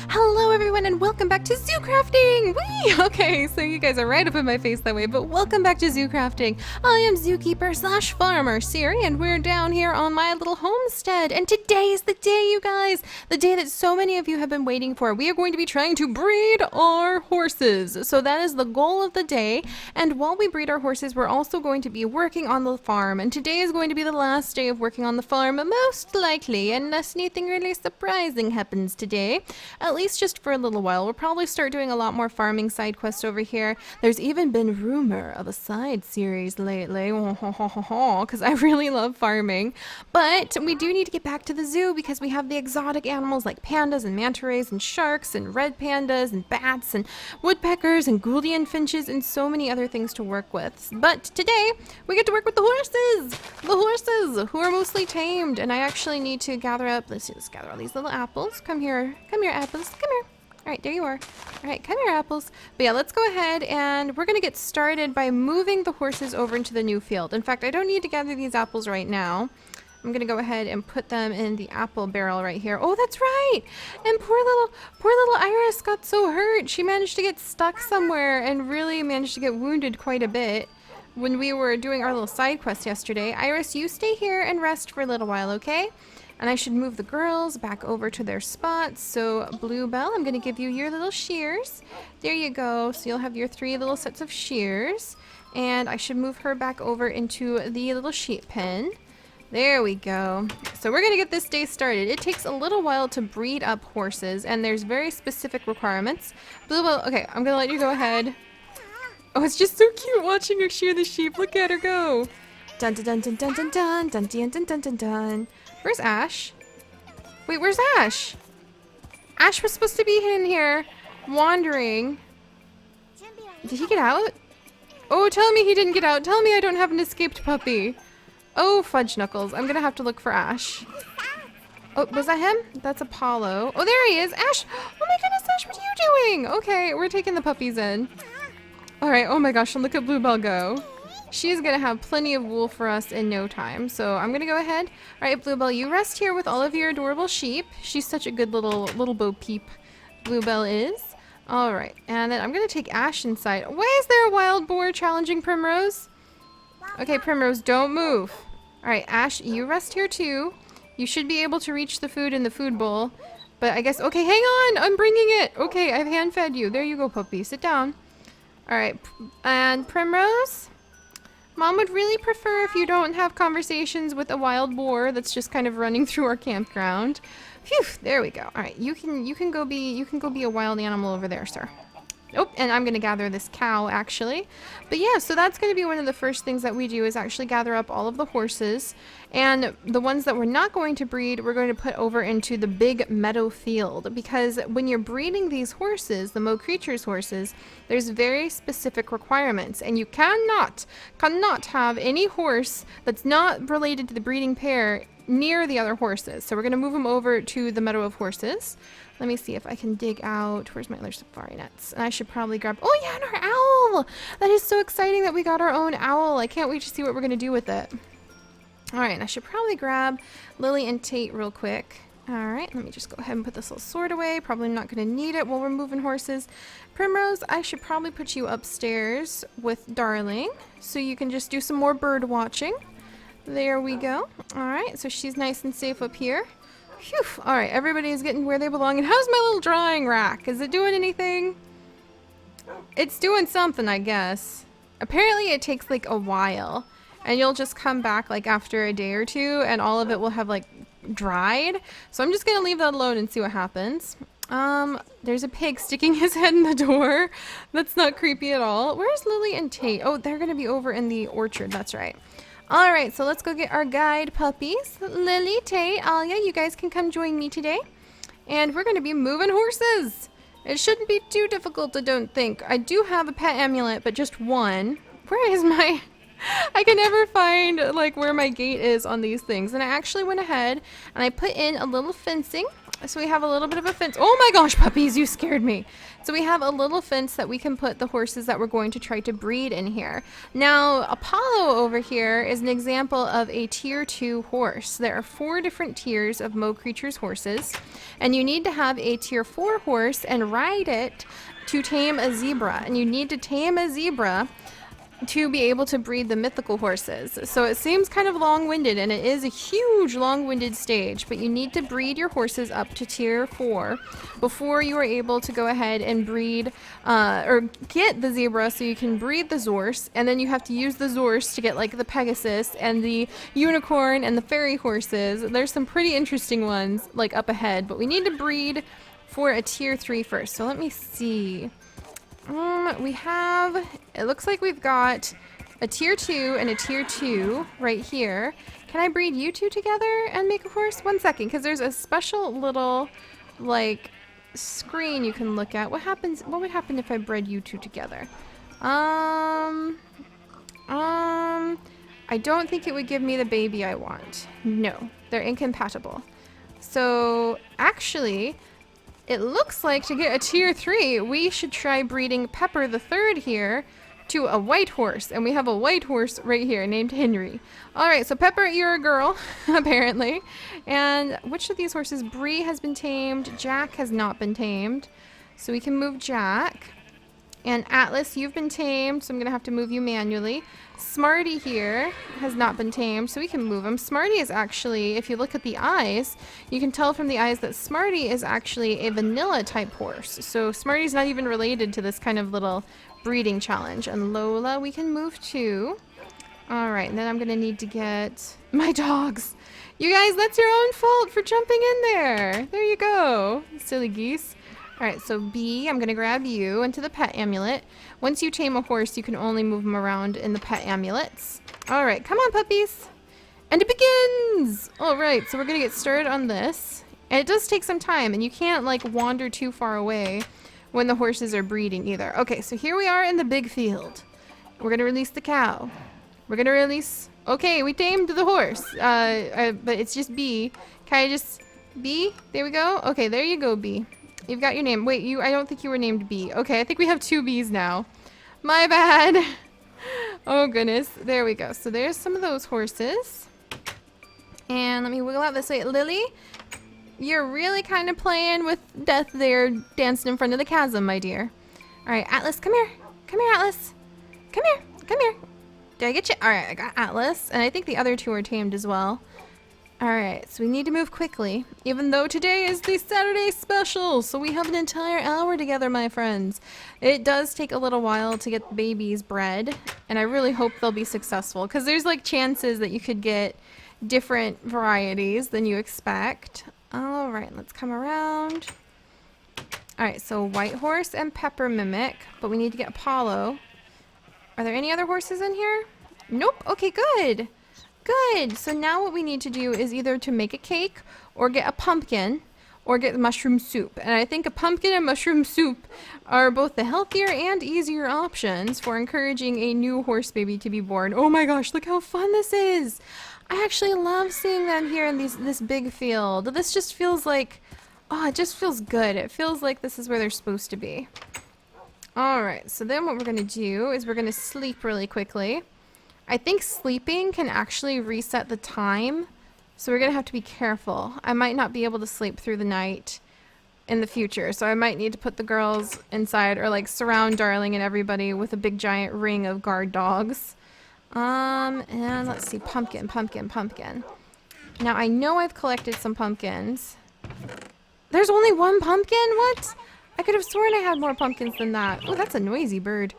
Hello everyone and welcome back to zoo crafting! Whee! Okay, so you guys are right up in my face that way, but welcome back to zoo crafting. I am zookeeper slash farmer Seri, and we're down here on my little homestead. And today is the day, you guys! The day that so many of you have been waiting for. We are going to be trying to breed our horses. So that is the goal of the day. And while we breed our horses, we're also going to be working on the farm. And today is going to be the last day of working on the farm, most likely, unless anything really surprising happens today. At least just for a little while. We'll probably start doing a lot more farming side quests over here. There's even been rumor of a side series lately, because I really love farming. But we do need to get back to the zoo because we have the exotic animals like pandas and manta rays and sharks and red pandas and bats and woodpeckers and Gouldian finches and so many other things to work with. But today we get to work with the horses! The horses who are mostly tamed, and I actually need to gather up, let's just gather all these little apples. Come here, apples, come here. All right, there you are. All right, come here, apples. But yeah, let's go ahead and we're gonna get started by moving the horses over into the new field. In fact, I don't need to gather these apples right now. I'm gonna go ahead and put them in the apple barrel right here. Oh, that's right. And poor little Iris got so hurt. She managed to get stuck somewhere and really managed to get wounded quite a bit when we were doing our little side quest yesterday. Iris, you stay here and rest for a little while, okay? And I should move the girls back over to their spots. So Bluebell, I'm going to give you your little shears. There you go. So you'll have your 3 little sets of shears. And I should move her back over into the little sheep pen. There we go. So we're going to get this day started. It takes a little while to breed up horses, and there's very specific requirements. Bluebell, okay, I'm going to let you go ahead. Oh, it's just so cute watching her shear the sheep. Look at her go. Dun dun dun dun dun dun dun dun dun dun dun dun dun. Where's Ash? Wait, where's Ash? Ash was supposed to be in here, wandering. Did he get out? Oh, tell me he didn't get out. Tell me I don't have an escaped puppy. Oh, fudge knuckles. I'm gonna have to look for Ash. Oh, was that him? That's Apollo. Oh, there he is. Ash! Oh my goodness, Ash, what are you doing? Okay, we're taking the puppies in. All right, oh my gosh, and look at Bluebell go. She's gonna have plenty of wool for us in no time. So I'm gonna go ahead. All right, Bluebell, you rest here with all of your adorable sheep. She's such a good little bo peep, Bluebell is. All right, and then I'm gonna take Ash inside. Why is there a wild boar challenging Primrose? Okay, Primrose, don't move. All right, Ash, you rest here too. You should be able to reach the food in the food bowl. But I guess, okay, hang on, I'm bringing it. Okay, I've hand fed you. There you go, puppy, sit down. All right, and Primrose? Mom would really prefer if you don't have conversations with a wild boar that's just kind of running through our campground. Phew, there we go. All right, you can go be a wild animal over there, sir. Oh, and I'm going to gather this cow, actually. But yeah, so that's going to be one of the first things that we do is actually gather up all of the horses. And the ones that we're not going to breed, we're going to put over into the big meadow field. Because when you're breeding these horses, the Mo Creatures horses, there's very specific requirements. And you cannot have any horse that's not related to the breeding pair near the other horses. So we're going to move them over to the meadow of horses. Let me see if I can dig out. Where's my other safari nets? And I should probably grab... Oh, yeah, and our owl! That is so exciting that we got our own owl. I can't wait to see what we're going to do with it. All right, and I should probably grab Lily and Tate real quick. All right, let me just go ahead and put this little sword away. Probably not going to need it while we're moving horses. Primrose, I should probably put you upstairs with Darling so you can just do some more bird watching. There we go. All right, so she's nice and safe up here. Phew. All right, everybody's getting where they belong. And how's my little drying rack? Is it doing anything? It's doing something, I guess. Apparently it takes like a while. And you'll just come back like after a day or two and all of it will have like dried. So I'm just going to leave that alone and see what happens. There's a pig sticking his head in the door. That's not creepy at all. Where's Lily and Tate? Oh, they're going to be over in the orchard. That's right. All right, so let's go get our guide puppies. Lily, Tate, Alia, you guys can come join me today. And we're going to be moving horses. It shouldn't be too difficult, I don't think. I do have a pet amulet, but just one. Where is my... I can never find like where my gate is on these things. And I actually went ahead and I put in a little fencing So we have a little bit of a fence. Oh my gosh, puppies, you scared me. So we have a little fence that we can put the horses that we're going to try to breed in here. Now, Apollo over here is an example of a tier 2 horse. There are 4 different tiers of Mo Creatures horses, and you need to have a tier 4 horse and ride it to tame a zebra. And you need to tame a zebra to be able to breed the mythical horses. So it seems kind of long-winded, and it is a huge long-winded stage, but you need to breed your horses up to tier 4 before you are able to go ahead and breed or get the zebra so you can breed the zorse, and then you have to use the zorse to get like the Pegasus and the unicorn and the fairy horses. There's some pretty interesting ones like up ahead, but we need to breed for a tier 3 first. So let me see. It looks like we've got a tier 2 and a tier 2 right here. Can I breed you two together and make a horse? 1 second, because there's a special little, like, screen you can look at. What would happen if I bred you two together? I don't think it would give me the baby I want. No, they're incompatible. So, actually, it looks like to get a tier 3, we should try breeding Pepper the Third here to a white horse. And we have a white horse right here named Henry. Alright, so Pepper, you're a girl, apparently. And which of these horses? Bree has been tamed. Jack has not been tamed. So we can move Jack. And Atlas, you've been tamed, so I'm going to have to move you manually. Smarty here has not been tamed, so we can move him. Smarty is actually, if you look at the eyes, you can tell from the eyes that Smarty is actually a vanilla type horse. So Smarty's not even related to this kind of little breeding challenge. And Lola, we can move too. Alright, and then I'm going to need to get my dogs. You guys, that's your own fault for jumping in there. There you go, silly geese. Alright, so B, I'm going to grab you into the pet amulet. Once you tame a horse, you can only move them around in the pet amulets. Alright, come on puppies. And it begins! Alright, so we're going to get started on this. And it does take some time, and you can't like wander too far away when the horses are breeding either. Okay, so here we are in the big field. We're going to release the cow. We're going to release... Okay, we tamed the horse. But it's just B. Can I just... B? There we go. Okay, there you go, B. You've got your name. Wait, I don't think you were named B. Okay, I think we have 2 Bs now. My bad. Oh, goodness. There we go. So there's some of those horses. And let me wiggle out this way. Lily, you're really kind of playing with death there, dancing in front of the chasm, my dear. All right, Atlas, come here. Come here, Atlas. Come here. Come here. Did I get you? All right, I got Atlas. And I think the other 2 are tamed as well. Alright, so we need to move quickly, even though today is the Saturday special, so we have an entire hour together, my friends. It does take a little while to get the babies bred, and I really hope they'll be successful, because there's like chances that you could get different varieties than you expect. Alright, let's come around. Alright, so White Horse and Pepper Mimic, but we need to get Apollo. Are there any other horses in here? Nope, okay, good. Good. So now what we need to do is either to make a cake or get a pumpkin or get mushroom soup. And I think a pumpkin and mushroom soup are both the healthier and easier options for encouraging a new horse baby to be born. Oh my gosh, look how fun this is. I actually love seeing them here in this big field. This just feels like, oh, it just feels good. It feels like this is where they're supposed to be. Alright, so then what we're going to do is we're going to sleep really quickly. I think sleeping can actually reset the time, so we're going to have to be careful. I might not be able to sleep through the night in the future, so I might need to put the girls inside or like surround Darling and everybody with a big giant ring of guard dogs. And let's see, pumpkin. Now I know I've collected some pumpkins. There's only 1 pumpkin? What? I could have sworn I had more pumpkins than that. Oh, that's a noisy bird.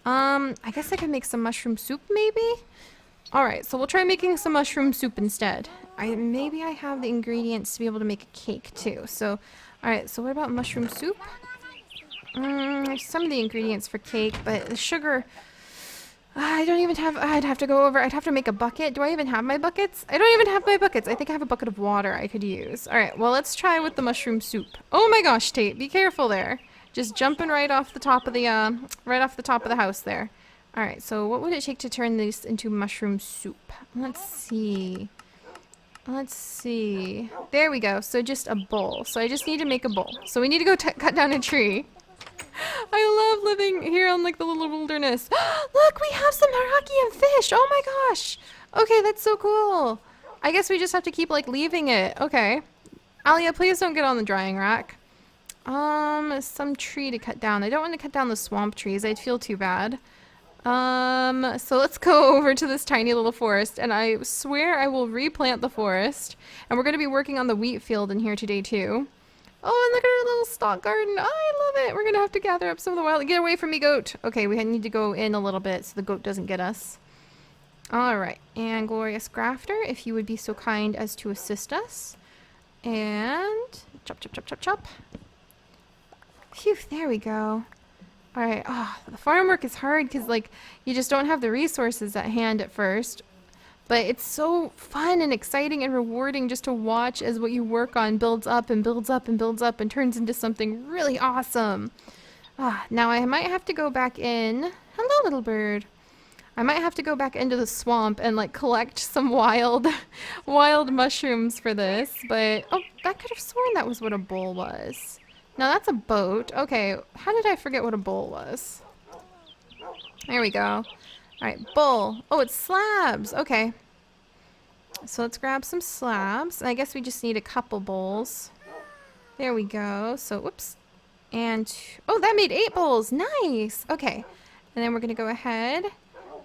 I guess I could make some mushroom soup, maybe? Alright, so we'll try making some mushroom soup instead. Maybe I have the ingredients to be able to make a cake, too. So, alright, so what about mushroom soup? There's some of the ingredients for cake, but the sugar... I don't even have... I'd have to make a bucket. Do I even have my buckets? I don't even have my buckets. I think I have a bucket of water I could use. Alright, well, let's try with the mushroom soup. Oh my gosh, Tate, be careful there. Just jumping right off the top of the house there. Alright, so what would it take to turn this into mushroom soup? Let's see. Let's see. There we go. So just a bowl. So I just need to make a bowl. So we need to go cut down a tree. I love living here on like the little wilderness. Look, we have some Harakian fish. Oh my gosh. Okay, that's so cool. I guess we just have to keep like leaving it. Okay. Alia, please don't get on the drying rack. Some tree to cut down. I don't want to cut down the swamp trees. I'd feel too bad. So let's go over to this tiny little forest, and I swear I will replant the forest. And we're going to be working on the wheat field in here today too. Oh, and look at our little stock garden. Oh, I love it. We're going to have to gather up some of the wild. Get away from me, goat. Okay, we need to go in a little bit so the goat doesn't get us. All right. And Glorious Grafter, if you would be so kind as to assist us. And chop, chop, chop, chop, chop. Phew, there we go. All right. Oh, the farm work is hard because, like, you just don't have the resources at hand at first. But it's so fun and exciting and rewarding just to watch as what you work on builds up and builds up and builds up and turns into something really awesome. Now I might have to go back in. Hello, little bird. I might have to go back into the swamp and like collect some wild mushrooms for this. But, oh, I could have sworn that was what a bowl was. No, that's a boat. Okay, how did I forget what a bowl was? There we go. Alright, bowl. Oh, it's slabs. Okay. So let's grab some slabs. I guess we just need a couple bowls. There we go. So, whoops. And, oh, that made 8 bowls. Nice. Okay. And then we're going to go ahead.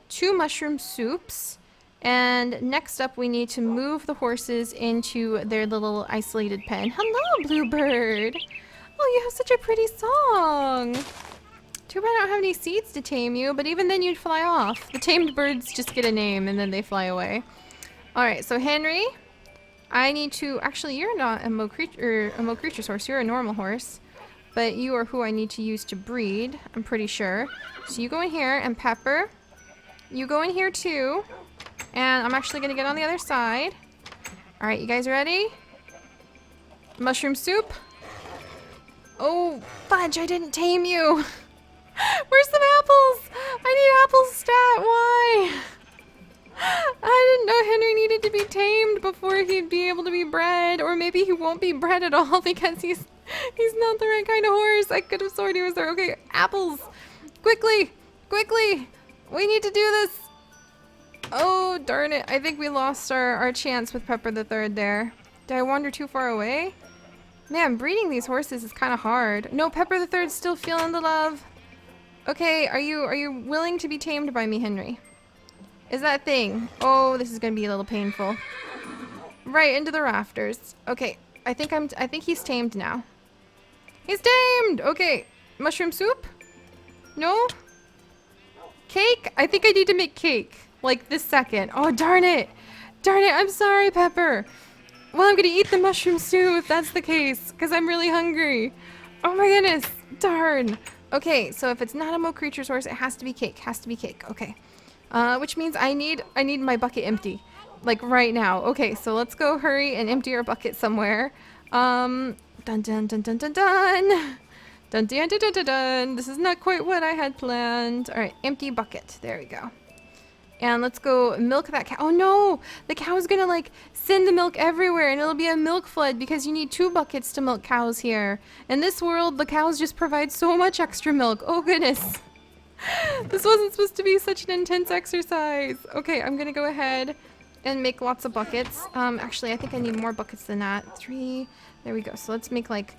2 mushroom soups. And next up, we need to move the horses into their little isolated pen. Hello, Bluebird. Oh, you have such a pretty song. Too bad I don't have any seeds to tame you, but even then you'd fly off. The tamed birds just get a name and then they fly away. Alright, so Henry, I need to... Actually, you're not a Mo Creature's horse. You're a normal horse. But you are who I need to use to breed, I'm pretty sure. So you go in here, and Pepper, you go in here too. And I'm actually going to get on the other side. Alright, you guys ready? Mushroom soup. Oh, fudge, I didn't tame you. Where's some apples? I need apples stat. Why? I didn't know Henry needed to be tamed before he'd be able to be bred. Or maybe he won't be bred at all because he's not the right kind of horse. I could have sworn he was there. Okay, apples. Quickly. Quickly. We need to do this. Oh, darn it. I think we lost our chance with Pepper the Third there. Did I wander too far away? Man, breeding these horses is kind of hard. No, Pepper the Third's still feeling the love. Okay, are you willing to be tamed by me, Henry? Is that a thing? Oh, this is gonna be a little painful. Right into the rafters. Okay, I think he's tamed now. He's tamed! Okay, mushroom soup? No? Cake? I think I need to make cake. Like this second. Oh, darn it! Darn it, I'm sorry, Pepper. Well, I'm gonna eat the mushroom stew if that's the case, because I'm really hungry. Oh my goodness, darn. Okay, so if it's not a Mo Creature's horse, it has to be cake. Has to be cake. Okay. Which means I need my bucket empty. Like right now. Okay, so let's go hurry and empty our bucket somewhere. Dun dun dun dun dun dun dun. Dun dun dun dun dun dun. This is not quite what I had planned. Alright, empty bucket. There we go. And let's go milk that cow. Oh no! The cow's gonna like send the milk everywhere and it'll be a milk flood because you need 2 buckets to milk cows here. In this world, the cows just provide so much extra milk. Oh goodness. This wasn't supposed to be such an intense exercise. Okay, I'm gonna go ahead and make lots of buckets. Actually, I think I need more buckets than that. 3. There we go. So let's make like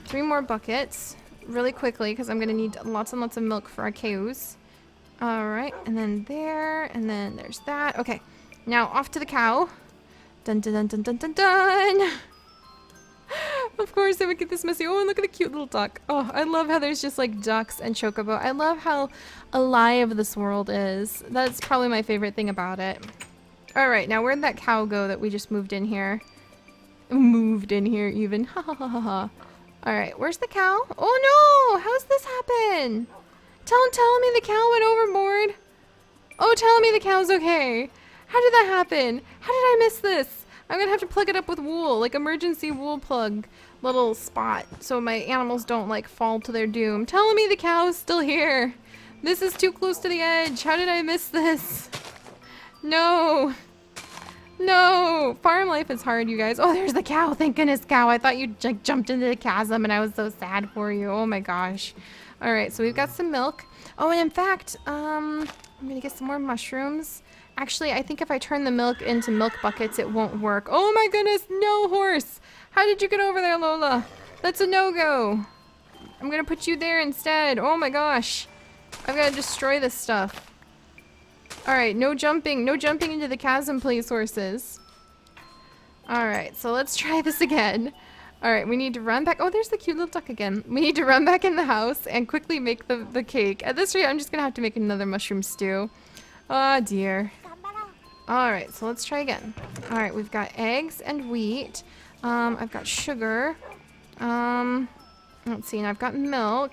3 more buckets really quickly because I'm gonna need lots and lots of milk for our cows. Alright, and then there, and then there's that. Okay, now off to the cow. Dun dun dun dun dun dun dun! Of course it would get this messy. Oh, and look at the cute little duck. Oh, I love how there's just like ducks and chocobo. I love how alive this world is. That's probably my favorite thing about it. Alright, now where'd that cow go that we just moved in here? Moved in here even. Ha ha ha ha ha. Alright, where's the cow? Oh no! How's this happen? Tell me the cow went overboard. Oh, tell me the cow's okay. How did that happen? How did I miss this? I'm gonna have to plug it up with wool, like emergency wool plug little spot, so my animals don't like fall to their doom. Tell me the cow's still here. This is too close to the edge. How did I miss this? No. No, farm life is hard, you guys. Oh, there's the cow. Thank goodness, cow. I thought you like jumped into the chasm and I was so sad for you. Oh my gosh. All right, so we've got some milk. Oh, and in fact, I'm gonna get some more mushrooms. Actually, I think if I turn the milk into milk buckets, it won't work. Oh my goodness, no horse. How did you get over there, Lola? That's a no-go. I'm gonna put you there instead. Oh my gosh. I've gotta destroy this stuff. Alright, no jumping into the chasm, please, horses. Alright, so let's try this again. Alright, we need to run back. Oh, there's the cute little duck again. We need to run back in the house and quickly make the cake. At this rate, I'm just gonna have to make another mushroom stew. Oh dear. Alright, so let's try again. Alright, we've got eggs and wheat. I've got sugar. Let's see, and I've got milk.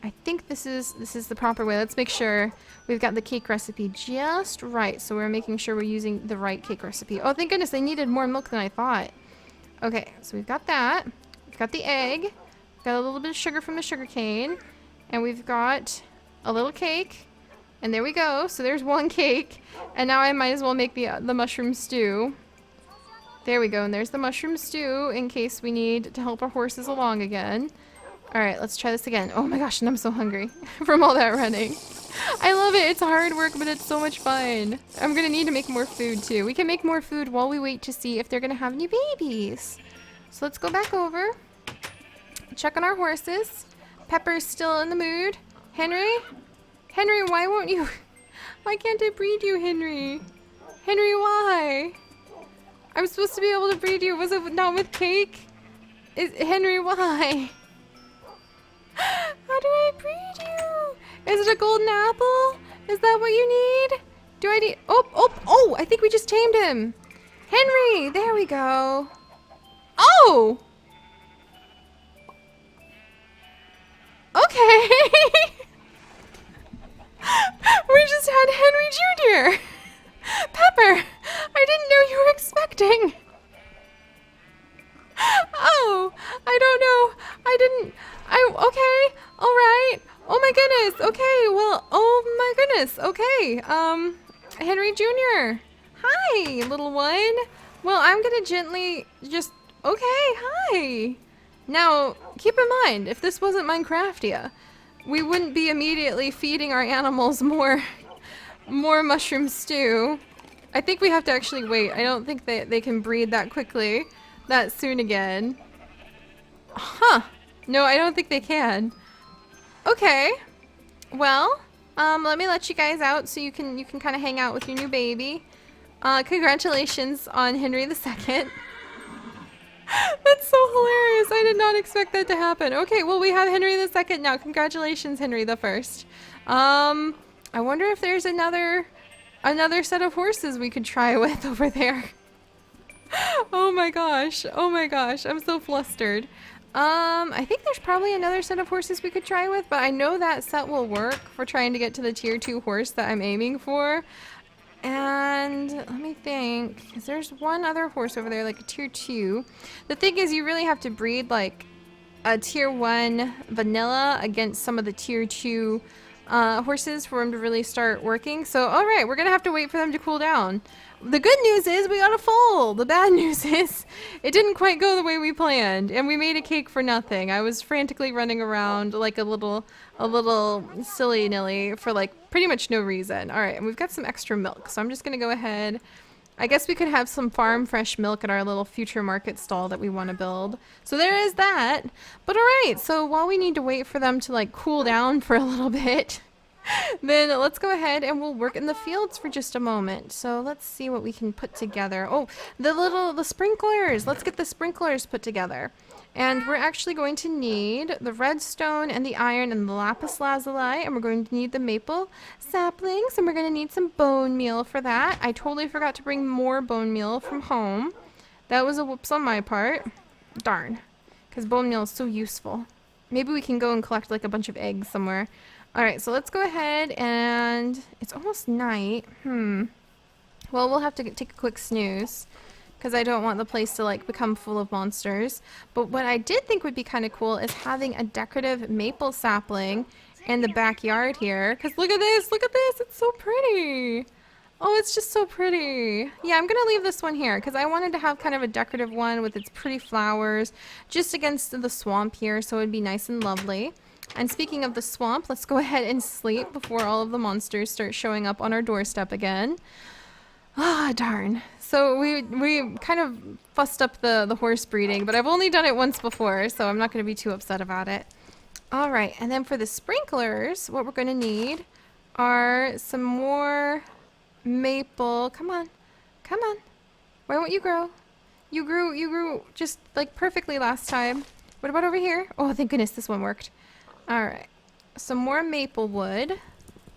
I think this is the proper way. Let's make sure we've got the cake recipe just right. So we're making sure we're using the right cake recipe. Oh, thank goodness, I needed more milk than I thought. Okay, so we've got that. We've got the egg. We've got a little bit of sugar from the sugar cane. And we've got a little cake. And there we go. So there's one cake. And now I might as well make the mushroom stew. There we go. And there's the mushroom stew in case we need to help our horses along again. Alright, let's try this again. Oh my gosh, and I'm so hungry from all that running. I love it. It's hard work, but it's so much fun. I'm gonna need to make more food too. We can make more food while we wait to see if they're gonna have any babies. So let's go back over. Check on our horses. Pepper's still in the mood. Henry? Henry, why won't you? Why can't I breed you, Henry? Henry, why? I'm supposed to be able to breed you. Was it not with cake? Henry, why? How do I breed you? Is it a golden apple? Is that what you need? Do I need... Oh, I think we just tamed him. Henry, there we go. Oh! Okay. We just had Henry Jr. Pepper, I didn't know you were expecting. Oh, I don't know. Okay, all right. Oh my goodness. Okay, well, oh my goodness. Okay, Henry Jr. Hi, little one. Well, I'm gonna gently just, okay, hi. Now, keep in mind, if this wasn't Minecraftia, we wouldn't be immediately feeding our animals more mushroom stew. I think we have to actually wait. I don't think they can breed that quickly, that soon again. Huh. No, I don't think they can. Okay. Well, let me let you guys out so you can kind of hang out with your new baby. Congratulations on Henry II. That's so hilarious. I did not expect that to happen. Okay, well, we have Henry II now. Congratulations, Henry I. I wonder if there's another set of horses we could try with over there. Oh my gosh. Oh my gosh. I'm so flustered. I think there's probably another set of horses we could try with, but I know that set will work for trying to get to the tier 2 horse that I'm aiming for. And let me think, because there's one other horse over there, like a tier 2. The thing is, you really have to breed like a tier 1 vanilla against some of the tier 2 horses for them to really start working. So, all right, we're gonna have to wait for them to cool down. The good news is we got a foal. The bad news is it didn't quite go the way we planned, and we made a cake for nothing. I was frantically running around like a little silly nilly for like pretty much no reason. All right, and we've got some extra milk, so I'm just gonna go ahead. I guess we could have some farm fresh milk at our little future market stall that we want to build. So there is that. But all right, so while we need to wait for them to like cool down for a little bit, then let's go ahead and we'll work in the fields for just a moment. So let's see what we can put together. Oh, the sprinklers. Let's get the sprinklers put together. And we're actually going to need the redstone and the iron and the lapis lazuli, and we're going to need the maple saplings, and we're going to need some bone meal for that. I totally forgot to bring more bone meal from home. That was a whoops on my part. Darn. Because bone meal is so useful. Maybe we can go and collect like a bunch of eggs somewhere. Alright, so let's go ahead and... It's almost night. Well, we'll have to take a quick snooze, because I don't want the place to like become full of monsters. But what I did think would be kind of cool is having a decorative maple sapling in the backyard here. Because look at this! Look at this! It's so pretty! Oh, it's just so pretty. Yeah, I'm gonna leave this one here because I wanted to have kind of a decorative one with its pretty flowers just against the swamp here, so it'd be nice and lovely. And speaking of the swamp, let's go ahead and sleep before all of the monsters start showing up on our doorstep again. Ah, darn. So we kind of fussed up the horse breeding, but I've only done it once before, so I'm not going to be too upset about it. All right, and then for the sprinklers, what we're going to need are some more maple. Come on. Come on. Why won't you grow? You grew just like perfectly last time. What about over here? Oh, thank goodness this one worked. All right. Some more maple wood.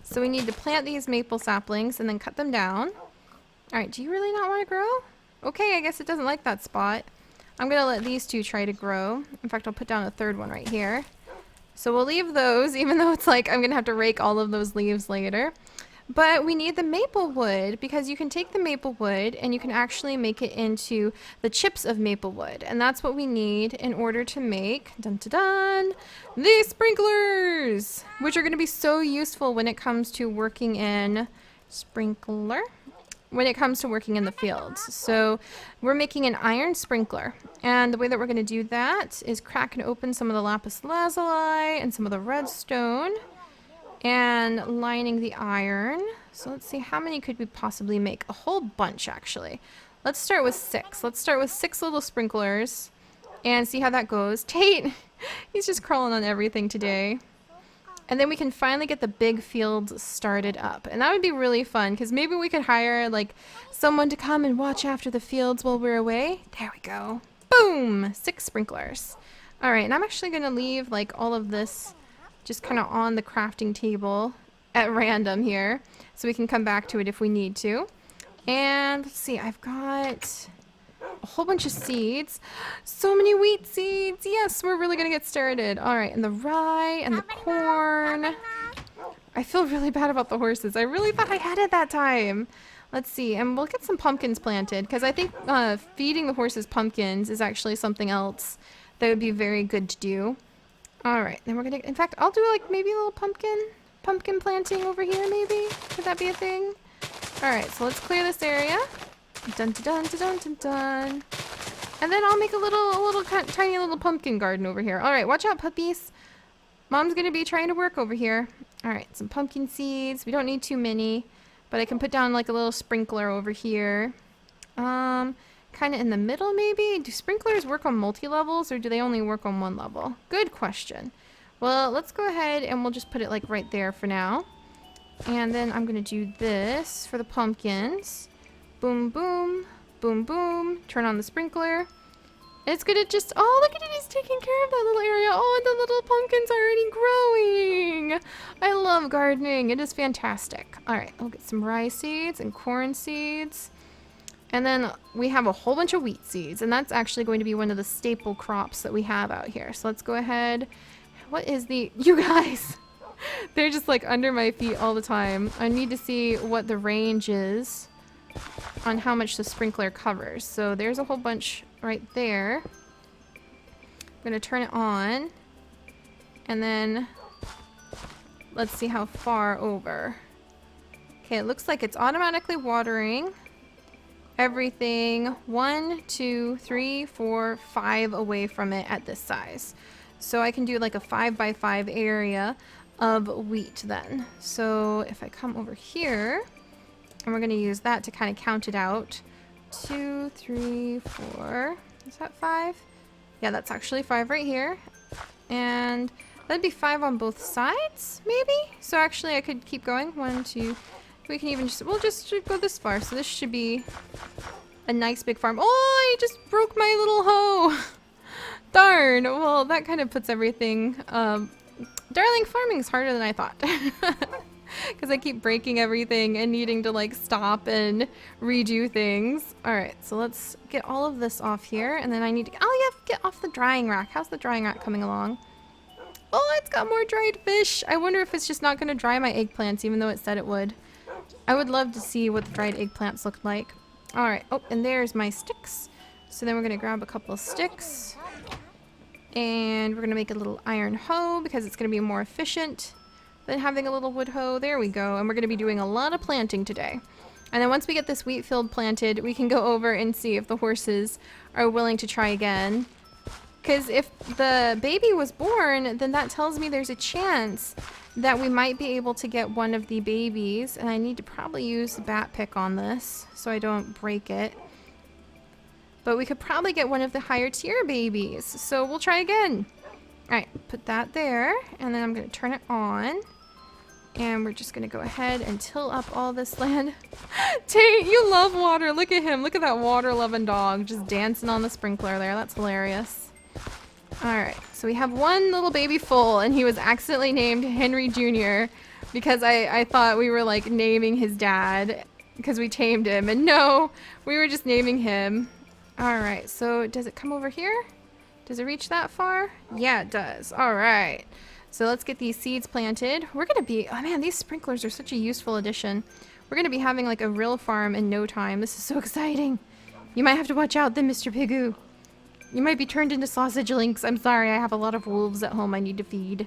So we need to plant these maple saplings and then cut them down. All right, do you really not want to grow? Okay, I guess it doesn't like that spot. I'm going to let these two try to grow. In fact, I'll put down a third one right here. So we'll leave those, even though it's like I'm going to have to rake all of those leaves later. But we need the maple wood because you can take the maple wood and you can actually make it into the chips of maple wood. And that's what we need in order to make, dun dun dun, these sprinklers, which are going to be so useful when it comes to working in when it comes to working in the fields. So we're making an iron sprinkler. And the way that we're going to do that is cracking open some of the lapis lazuli and some of the redstone and lining the iron. So let's see, how many could we possibly make? A whole bunch, actually. Let's start with 6. Let's start with 6 little sprinklers and see how that goes. Tate, he's just crawling on everything today. And then we can finally get the big fields started up. And that would be really fun because maybe we could hire like someone to come and watch after the fields while we're away. There we go. Boom! 6 sprinklers. All right, and I'm actually going to leave like all of this just kind of on the crafting table at random here so we can come back to it if we need to. And let's see, I've got a whole bunch of seeds. So many wheat seeds. Yes, we're really going to get started. All right, and the rye and the corn. I feel really bad about the horses. I really thought I had it that time. Let's see, and we'll get some pumpkins planted because I think feeding the horses pumpkins is actually something else that would be very good to do. All right, then we're gonna, in fact, I'll do like maybe a little pumpkin planting over here maybe. Could that be a thing? All right, so let's clear this area. Dun dun dun dun dun dun. And then I'll make a tiny little pumpkin garden over here. All right, watch out, puppies. Mom's gonna be trying to work over here. All right, some pumpkin seeds. We don't need too many, but I can put down like a little sprinkler over here. Kind of in the middle maybe? Do sprinklers work on multi-levels or do they only work on one level? Good question. Well, let's go ahead and we'll just put it like right there for now. And then I'm going to do this for the pumpkins. Boom, boom, boom, boom. Turn on the sprinkler. And it's going to just, oh, look at it. It's taking care of that little area. Oh, and the little pumpkin's already growing. I love gardening. It is fantastic. All right, I'll get some rye seeds and corn seeds. And then we have a whole bunch of wheat seeds, and that's actually going to be one of the staple crops that we have out here. So let's go ahead. What is you guys, they're just like under my feet all the time. I need to see what the range is on how much the sprinkler covers. So there's a whole bunch right there. I'm going to turn it on, and then let's see how far over. Okay, it looks like it's automatically watering everything 1, 2, 3, 4, 5 away from it at this size. So I can do like a 5 by 5 area of wheat then. So if I come over here, and we're going to use that to kind of count it out. 2, 3, 4. Is that 5? Yeah, that's actually 5 right here. And that'd be 5 on both sides, maybe? So actually I could keep going. 1, 2. We can even we'll just go this far. So this should be a nice big farm. Oh, I just broke my little hoe. Darn. Well, that kind of puts everything. Darling, farming's harder than I thought. Because I keep breaking everything and needing to like stop and redo things. All right, so let's get all of this off here. And then I need to, oh yeah, get off the drying rack. How's the drying rack coming along? Oh, it's got more dried fish. I wonder if it's just not going to dry my eggplants even though it said it would. I would love to see what the dried eggplants look like. All right. Oh, and there's my sticks. So then we're going to grab a couple of sticks. And we're going to make a little iron hoe because it's going to be more efficient than having a little wood hoe. There we go. And we're going to be doing a lot of planting today. And then once we get this wheat field planted, we can go over and see if the horses are willing to try again. Because if the baby was born, then that tells me there's a chance that we might be able to get one of the babies. And I need to probably use the bat pick on this so I don't break it. But we could probably get one of the higher tier babies. So we'll try again. All right, put that there. And then I'm going to turn it on. And we're just going to go ahead and till up all this land. Tate, you love water. Look at him. Look at that water-loving dog just dancing on the sprinkler there. That's hilarious. All right, so we have one little baby foal, and he was accidentally named Henry Jr. because I thought we were like naming his dad because we tamed him. And no, we were just naming him. All right, so does it come over here? Does it reach that far? Yeah, it does. All right. So let's get these seeds planted. We're going to be, oh man, these sprinklers are such a useful addition. We're going to be having like a real farm in no time. This is so exciting. You might have to watch out then, Mr. Pigoo. You might be turned into sausage links. I'm sorry, I have a lot of wolves at home I need to feed.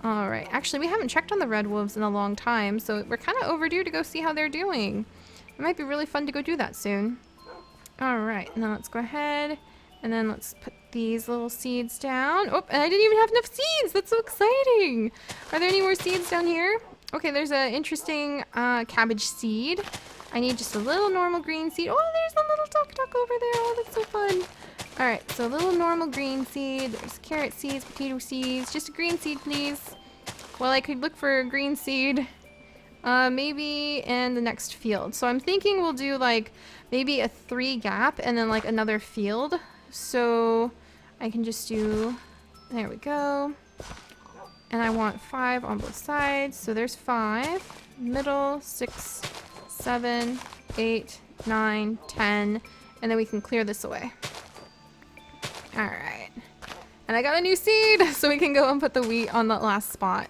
All right, actually we haven't checked on the red wolves in a long time, so we're kind of overdue to go see how they're doing. It might be really fun to go do that soon. All right, now let's go ahead and then let's put these little seeds down. Oh, and I didn't even have enough seeds. That's so exciting. Are there any more seeds down here? Okay, there's an interesting cabbage seed. I need just a little normal green seed. Oh, there's a little duck over there. Oh, that's so fun. All right, so a little normal green seed. There's carrot seeds, potato seeds. Just a green seed, please. Well, I could look for a green seed maybe in the next field. So I'm thinking we'll do like maybe a 3 gap and then like another field. So I can just do, there we go. And I want 5 on both sides. So there's 5, middle, 6, 7, 8, 9, 10. And then we can clear this away. All right. And I got a new seed, so we can go and put the wheat on that last spot.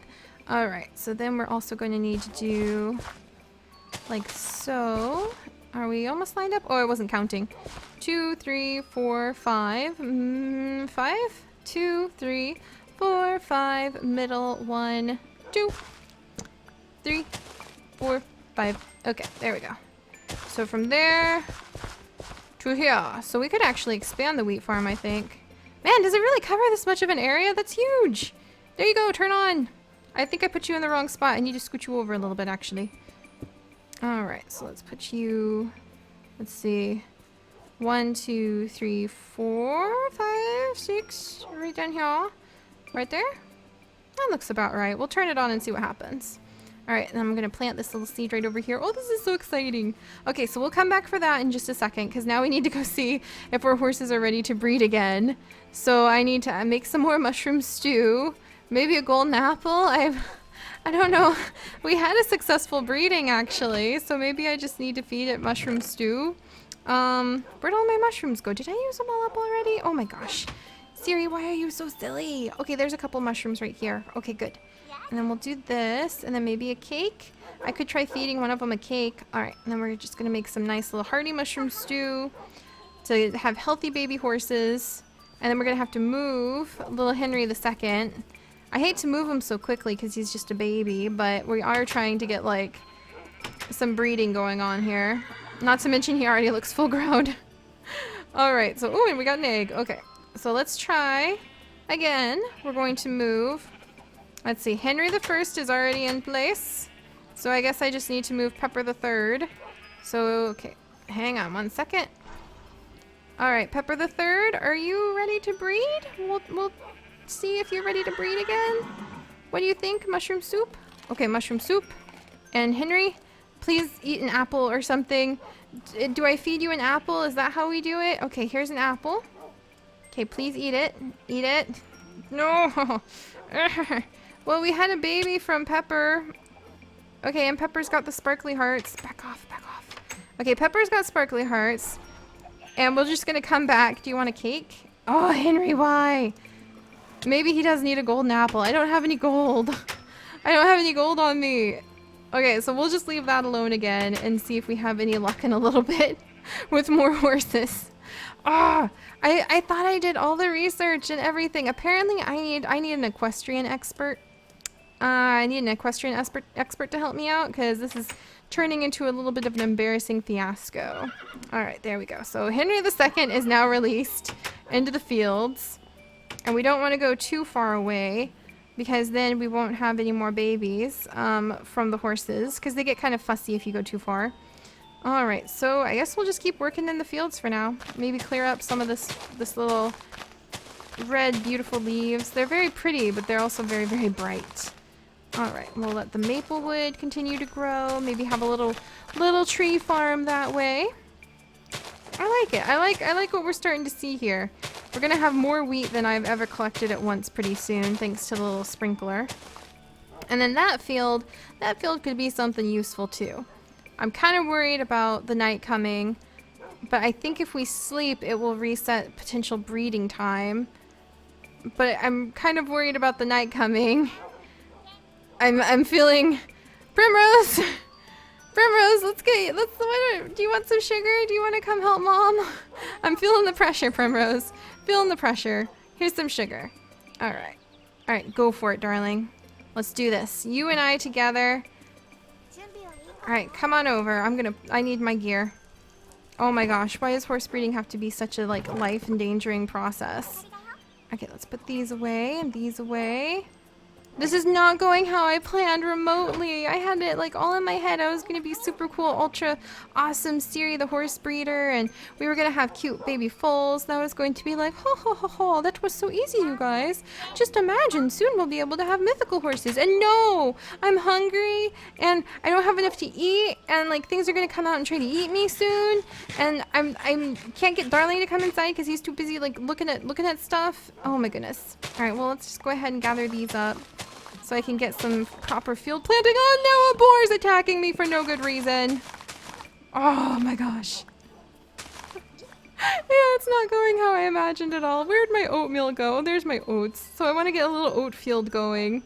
All right, so then we're also going to need to do like so. Are we almost lined up? Oh, I wasn't counting. 2, 3, 4, 5. 5? 2, 3, 4, 5. Middle, 1, 2, 3, 4, 5. Okay, there we go. So from there to here. So we could actually expand the wheat farm, I think. Man, does it really cover this much of an area? That's huge. There you go, turn on. I think I put you in the wrong spot. I need to scoot you over a little bit, actually. All right, so let's put you, let's see, 1, 2, 3, 4, 5, 6, right down here. Right there? That looks about right. We'll turn it on and see what happens. All right, and I'm gonna plant this little seed right over here. Oh, this is so exciting. Okay, so we'll come back for that in just a second because now we need to go see if our horses are ready to breed again. So I need to make some more mushroom stew. Maybe a golden apple. I don't know. We had a successful breeding actually, so maybe I just need to feed it mushroom stew. Where'd all my mushrooms go? Did I use them all up already? Oh my gosh. Seri, why are you so silly? Okay, there's a couple mushrooms right here. Okay, good. And then we'll do this, and then maybe a cake. I could try feeding one of them a cake. All right, and then we're just gonna make some nice little hearty mushroom stew to have healthy baby horses. And then we're gonna have to move little Henry II. I hate to move him so quickly because he's just a baby, but we are trying to get like some breeding going on here. Not to mention he already looks full grown. All right, so, oh, and we got an egg. Okay, so let's try again. We're going to move. Let's see, Henry I is already in place. So I guess I just need to move Pepper III. So, okay, hang on 1 second. All right, Pepper III, are you ready to breed? We'll see if you're ready to breed again. What do you think, mushroom soup? Okay, mushroom soup. And Henry, please eat an apple or something. Do I feed you an apple? Is that how we do it? Okay, here's an apple. Okay, please eat it. Eat it. No. Well, we had a baby from Pepper. Okay, and Pepper's got the sparkly hearts. Back off, back off. Okay, Pepper's got sparkly hearts. And we're just gonna come back. Do you want a cake? Oh, Henry, why? Maybe he does need a golden apple. I don't have any gold. I don't have any gold on me. Okay, so we'll just leave that alone again and see if we have any luck in a little bit with more horses. Ah, I thought I did all the research and everything. Apparently I need an equestrian expert. I need an equestrian expert to help me out because this is turning into a little bit of an embarrassing fiasco. All right, there we go. So Henry II is now released into the fields, and we don't want to go too far away because then we won't have any more babies from the horses because they get kind of fussy if you go too far. All right, so I guess we'll just keep working in the fields for now. Maybe clear up some of this little red, beautiful leaves. They're very pretty, but they're also very, very bright. All right, we'll let the maple wood continue to grow. Maybe have a little tree farm that way. I like it. I like what we're starting to see here. We're gonna have more wheat than I've ever collected at once pretty soon, thanks to the little sprinkler. And then that field could be something useful too. I'm kind of worried about the night coming, but I think if we sleep, it will reset potential breeding time. But I'm kind of worried about the night coming. I'm feeling Primrose. Primrose, do you want some sugar? Do you want to come help Mom? I'm feeling the pressure, Primrose. Feeling the pressure. Here's some sugar. All right, go for it, darling. Let's do this. You and I together. All right, come on over. I need my gear. Oh my gosh, why does horse breeding have to be such a life-endangering process? Okay, let's put these away and these away. This is not going how I planned remotely. I had it all in my head. I was gonna be super cool, ultra awesome Seri the horse breeder, and we were gonna have cute baby foals. That was going to be like, ho ho ho ho, that was so easy, you guys. Just imagine, soon we'll be able to have mythical horses. And no, I'm hungry, and I don't have enough to eat, and things are gonna come out and try to eat me soon. And I can't get Darling to come inside because he's too busy looking at stuff. Oh my goodness. All right, well let's just go ahead and gather these up, so I can get some proper field planting. Oh no, a boar is attacking me for no good reason. Oh my gosh. Yeah, it's not going how I imagined at all. Where'd my oatmeal go? There's my oats. So I want to get a little oat field going.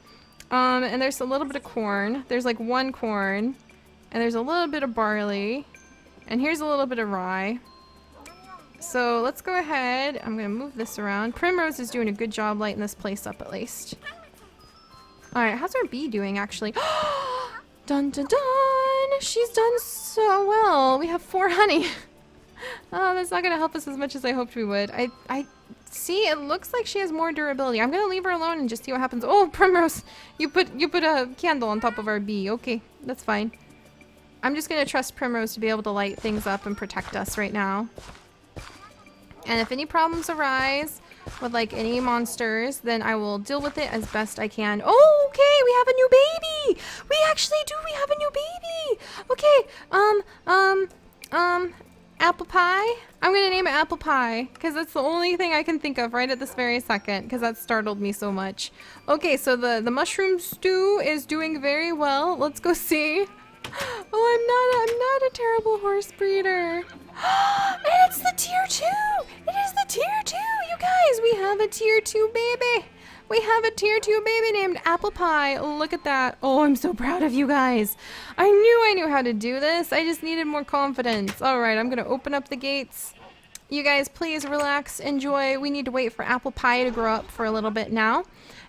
And there's a little bit of corn. There's one corn. And there's a little bit of barley. And here's a little bit of rye. So let's go ahead. I'm going to move this around. Primrose is doing a good job lighting this place up at least. Alright, how's our bee doing actually? Dun dun dun! She's done so well. We have 4 honey. Oh, that's not gonna help us as much as I hoped we would. I see, it looks like she has more durability. I'm gonna leave her alone and just see what happens. Oh, Primrose! You put a candle on top of our bee. Okay, that's fine. I'm just gonna trust Primrose to be able to light things up and protect us right now. And if any problems arise with any monsters, then I will deal with it as best I can. Oh, okay, we have a new baby. We actually do. We have a new baby. Okay. Apple pie. I'm gonna name it Apple Pie because that's the only thing I can think of right at this very second because that startled me so much. Okay, so the mushroom stew is doing very well. Let's go see. Oh, I'm not a terrible horse breeder. And it's the tier 2. It is the tier 2, you guys. We have a tier 2 baby. We have a tier 2 baby named Apple Pie. Look at that. Oh, I'm so proud of you guys. I knew how to do this. I just needed more confidence. All right, I'm going to open up the gates. You guys, please relax, enjoy. We need to wait for Apple Pie to grow up for a little bit now.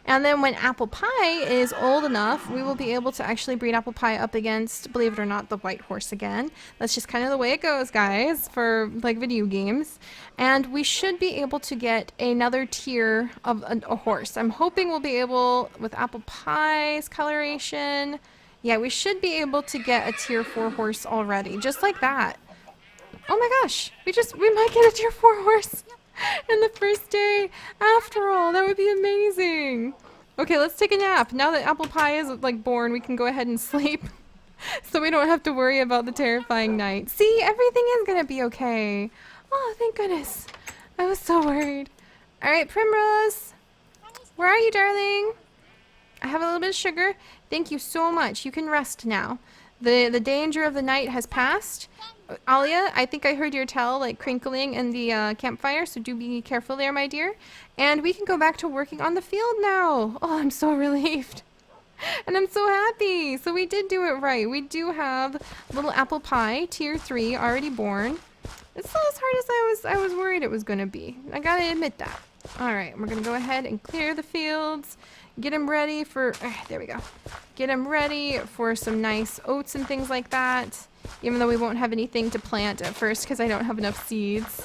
And then when Apple Pie is old enough, we will be able to actually breed Apple Pie up against, believe it or not, the white horse again. That's just kind of the way it goes, guys, for video games. And we should be able to get another tier of a horse. I'm hoping we'll be able, with Apple Pie's coloration, yeah, we should be able to get a tier 4 horse already, just like that. Oh my gosh, we might get a tier 4 horse in the first day. After all, that would be amazing. Okay, let's take a nap. Now that Apple Pie is born, we can go ahead and sleep. So we don't have to worry about the terrifying night. See, everything is gonna be okay. Oh, thank goodness. I was so worried. All right, Primrose. Where are you, darling? I have a little bit of sugar. Thank you so much. You can rest now. The danger of the night has passed. Alia, I think I heard your tail crinkling in the campfire, so do be careful there, my dear. And we can go back to working on the field now. Oh, I'm so relieved. And I'm so happy. So we did do it right. We do have little Apple Pie, tier 3, already born. It's not as hard as I was worried it was going to be. I gotta admit that. All right, we're gonna go ahead and clear the fields, get them ready for, there we go. Get them ready for some nice oats and things like that, even though we won't have anything to plant at first because I don't have enough seeds.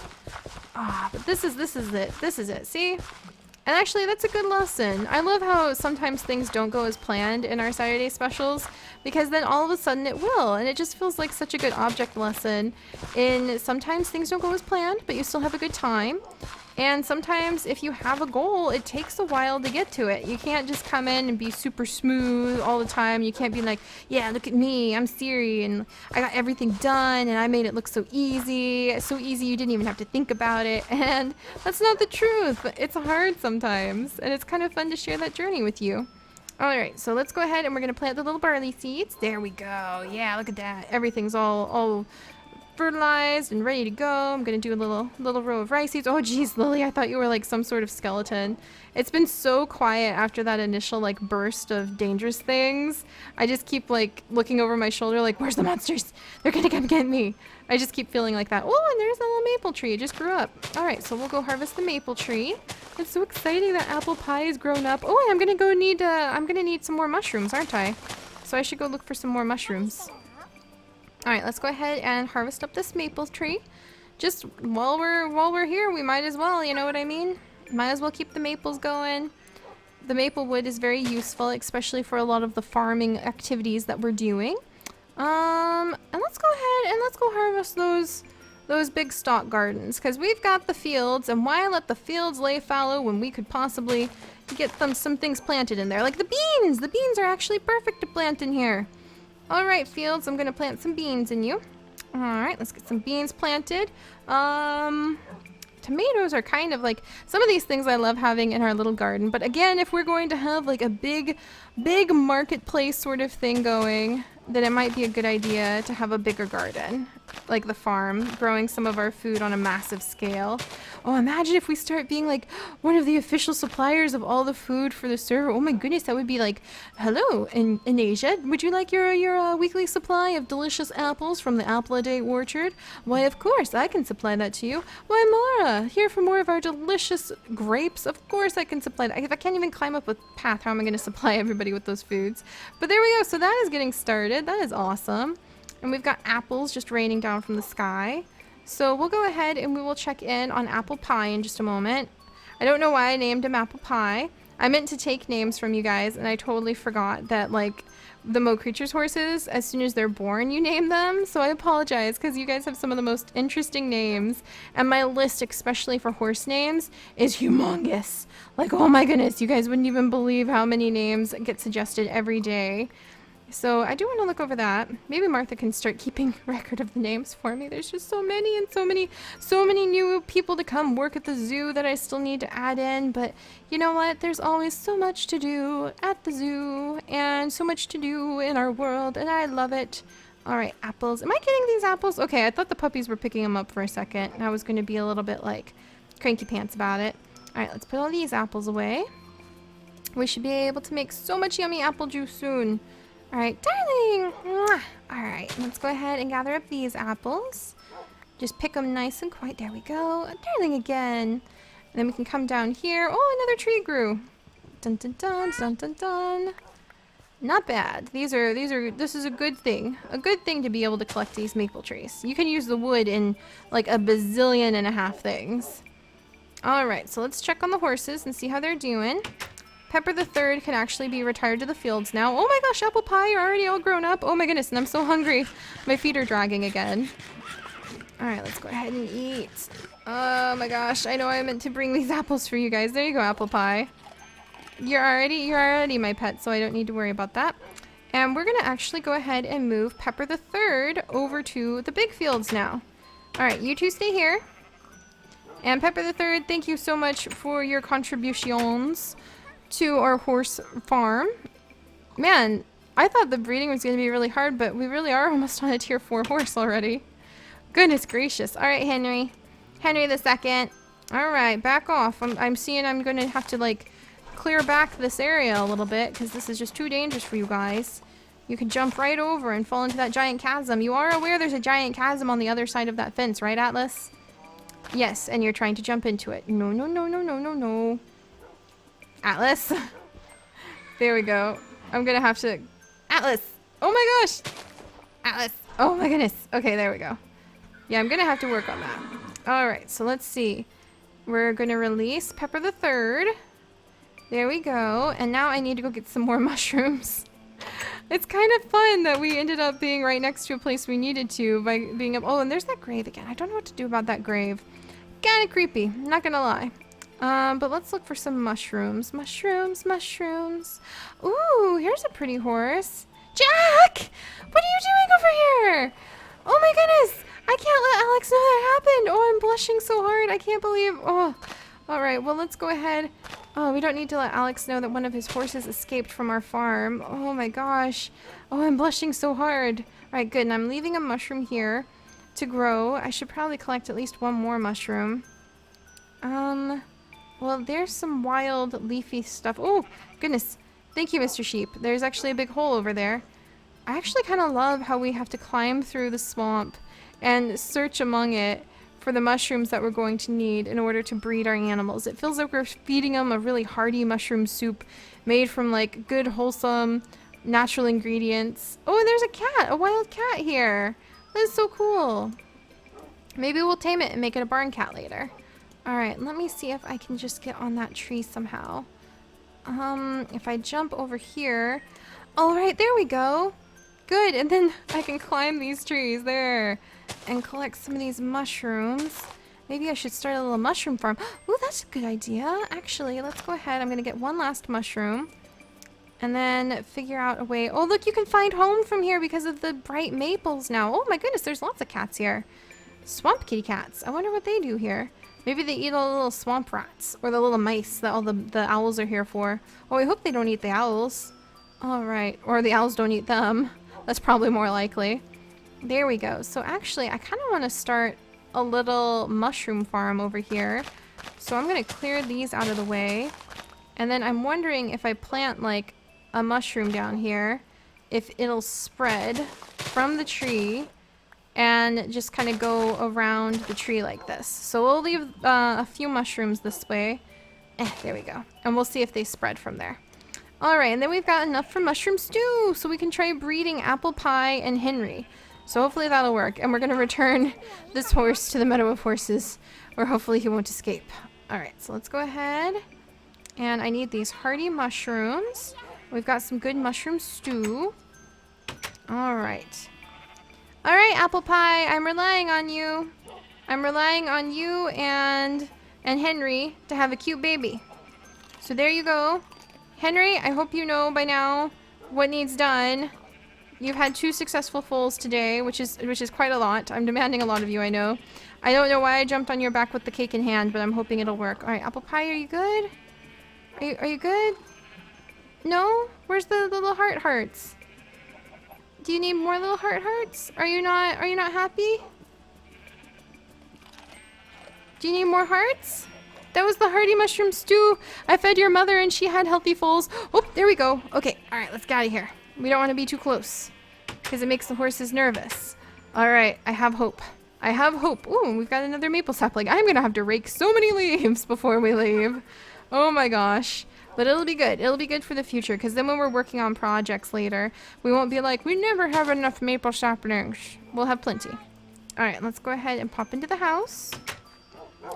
But this is it, see? And actually, that's a good lesson. I love how sometimes things don't go as planned in our Saturday specials, because then all of a sudden it will, and it just feels like such a good object lesson in sometimes things don't go as planned, but you still have a good time. And sometimes if you have a goal, it takes a while to get to it. You can't just come in and be super smooth all the time. You can't be like, yeah, look at me, I'm Seri, and I got everything done, and I made it look so easy. So easy you didn't even have to think about it. And that's not the truth. It's hard sometimes, and it's kind of fun to share that journey with you. All right, so let's go ahead and we're gonna plant the little barley seeds. There we go. Yeah, look at that. Everything's all fertilized and ready to go. I'm gonna do a little row of rice seeds. Oh geez, Lily, I thought you were like some sort of skeleton. It's been so quiet after that initial like burst of dangerous things. I just keep like looking over my shoulder like, where's the monsters? They're gonna come get me. I just keep feeling like that. Oh, and there's a little maple tree. It just grew up. All right, so we'll go harvest the maple tree. It's so exciting that apple pie is grown up. Oh, and I'm gonna need some more mushrooms, aren't I? So I should go look for some more mushrooms. All right, let's go ahead and harvest up this maple tree. Just while we're here, we might as well, you know what I mean? Might as well keep the maples going. The maple wood is very useful, especially for a lot of the farming activities that we're doing. And let's go ahead and let's go harvest those big stock gardens, because we've got the fields, and why let the fields lay fallow when we could possibly get some things planted in there, like the beans. The beans are actually perfect to plant in here. All right, fields, I'm gonna plant some beans in you. All right, let's get some beans planted. Tomatoes are kind of like, some of these things I love having in our little garden, but again, if we're going to have like a big marketplace sort of thing going, then it might be a good idea to have a bigger garden, like the farm, growing some of our food on a massive scale. Oh, imagine if we start being like one of the official suppliers of all the food for the server. Oh my goodness, that would be like, hello, in Asia, would you like your weekly supply of delicious apples from the Apple a Day orchard? Why, of course, I can supply that to you. Why, Mara, here for more of our delicious grapes? Of course I can supply that. If I can't even climb up a path, how am I going to supply everybody with those foods? But there we go, so that is getting started. That is awesome. And we've got apples just raining down from the sky. So we'll go ahead and we will check in on Apple Pie in just a moment. I don't know why I named him Apple Pie. I meant to take names from you guys, and I totally forgot that, like, the Mo Creatures horses, as soon as they're born, you name them. So I apologize, because you guys have some of the most interesting names. And my list, especially for horse names, is humongous. Like, oh my goodness, you guys wouldn't even believe how many names get suggested every day. So I do want to look over that. Maybe Martha can start keeping record of the names for me. There's just so many, and so many new people to come work at the zoo that I still need to add in. But you know what? There's always so much to do at the zoo, and so much to do in our world, and I love it. All right, apples. Am I getting these apples? Okay, I thought the puppies were picking them up for a second, and I was going to be a little bit like cranky pants about it. All right, let's put all these apples away. We should be able to make so much yummy apple juice soon. All right, darling. Mwah. All right, let's go ahead and gather up these apples. Just pick them nice and quiet. There we go. Darling again. And then we can come down here. Oh, another tree grew. Dun dun dun dun dun dun. Not bad. This is a good thing. A good thing to be able to collect these maple trees. You can use the wood in like a bazillion and a half things. All right, so let's check on the horses and see how they're doing. Pepper the Third can actually be retired to the fields now. Oh my gosh, Apple Pie, you're already all grown up. Oh my goodness, and I'm so hungry. My feet are dragging again. All right, let's go ahead and eat. Oh my gosh, I know I meant to bring these apples for you guys. There you go, Apple Pie. You're already my pet, so I don't need to worry about that. And we're gonna actually go ahead and move Pepper the Third over to the big fields now. All right, you two stay here. And Pepper the Third, thank you so much for your contributions to our horse farm. Man, I thought the breeding was going to be really hard, but we really are almost on a tier 4 horse already. Goodness gracious. All right, Henry. Henry the Second. All right, back off. I'm seeing I'm going to have to, like, clear back this area a little bit, because this is just too dangerous for you guys. You can jump right over and fall into that giant chasm. You are aware there's a giant chasm on the other side of that fence, right, Atlas? Yes, and you're trying to jump into it. No, no, no, no, no, no, no. Atlas. There we go. I'm gonna have to... Atlas! Oh my gosh! Atlas! Oh my goodness. Okay, there we go. Yeah, I'm gonna have to work on that. Alright, so let's see. We're gonna release Pepper the Third. There we go. And now I need to go get some more mushrooms. It's kind of fun that we ended up being right next to a place we needed to by being up... Oh, and there's that grave again. I don't know what to do about that grave. Kind of creepy, not gonna lie. But let's look for some mushrooms. Mushrooms, mushrooms. Ooh, here's a pretty horse. Jack! What are you doing over here? Oh my goodness! I can't let Alex know that happened. Oh, I'm blushing so hard. I can't believe... Oh, all right. Well, let's go ahead. Oh, we don't need to let Alex know that one of his horses escaped from our farm. Oh my gosh. Oh, I'm blushing so hard. All right, good. And I'm leaving a mushroom here to grow. I should probably collect at least one more mushroom. Well, there's some wild leafy stuff. Oh, goodness. Thank you, Mr. Sheep. There's actually a big hole over there. I actually kind of love how we have to climb through the swamp and search among it for the mushrooms that we're going to need in order to breed our animals. It feels like we're feeding them a really hearty mushroom soup made from like good, wholesome, natural ingredients. Oh, and there's a cat, a wild cat here. That is so cool. Maybe we'll tame it and make it a barn cat later. All right, let me see if I can just get on that tree somehow. If I jump over here. All right, there we go. Good, and then I can climb these trees there and collect some of these mushrooms. Maybe I should start a little mushroom farm. Ooh, that's a good idea. Actually, let's go ahead. I'm gonna get one last mushroom and then figure out a way. Oh, look, you can find home from here because of the bright maples now. Oh my goodness, there's lots of cats here. Swamp kitty cats. I wonder what they do here. Maybe they eat all the little swamp rats or the little mice that all the owls are here for. Oh, I hope they don't eat the owls. All right, or the owls don't eat them. That's probably more likely. There we go. So actually, I kind of want to start a little mushroom farm over here. So I'm going to clear these out of the way. And then I'm wondering if I plant like a mushroom down here, if it'll spread from the tree and just kind of go around the tree like this. So we'll leave a few mushrooms this way. There we go. And we'll see if they spread from there. Alright, and then we've got enough for mushroom stew, so we can try breeding Apple Pie and Henry. So hopefully that'll work. And we're going to return this horse to the Meadow of Horses, where hopefully he won't escape. Alright, so let's go ahead. And I need these hearty mushrooms. We've got some good mushroom stew. Alright. Alright, Apple Pie, I'm relying on you. I'm relying on you and Henry to have a cute baby. So there you go. Henry, I hope you know by now what needs done. You've had 2 successful foals today, which is quite a lot. I'm demanding a lot of you, I know. I don't know why I jumped on your back with the cake in hand, but I'm hoping it'll work. All right, Apple Pie, are you good? Are you good? No? Where's the little hearts? Do you need more little hearts? Are you not happy? Do you need more hearts? That was the hearty mushroom stew. I fed your mother and she had healthy foals. Oh, there we go. Okay, all right, let's get out of here. We don't want to be too close because it makes the horses nervous. All right, I have hope. I have hope. Ooh, we've got another maple sapling. I'm going to have to rake so many leaves before we leave. Oh my gosh. But it'll be good. It'll be good for the future because then when we're working on projects later, we won't be like, we never have enough maple saplings. We'll have plenty. All right, let's go ahead and pop into the house.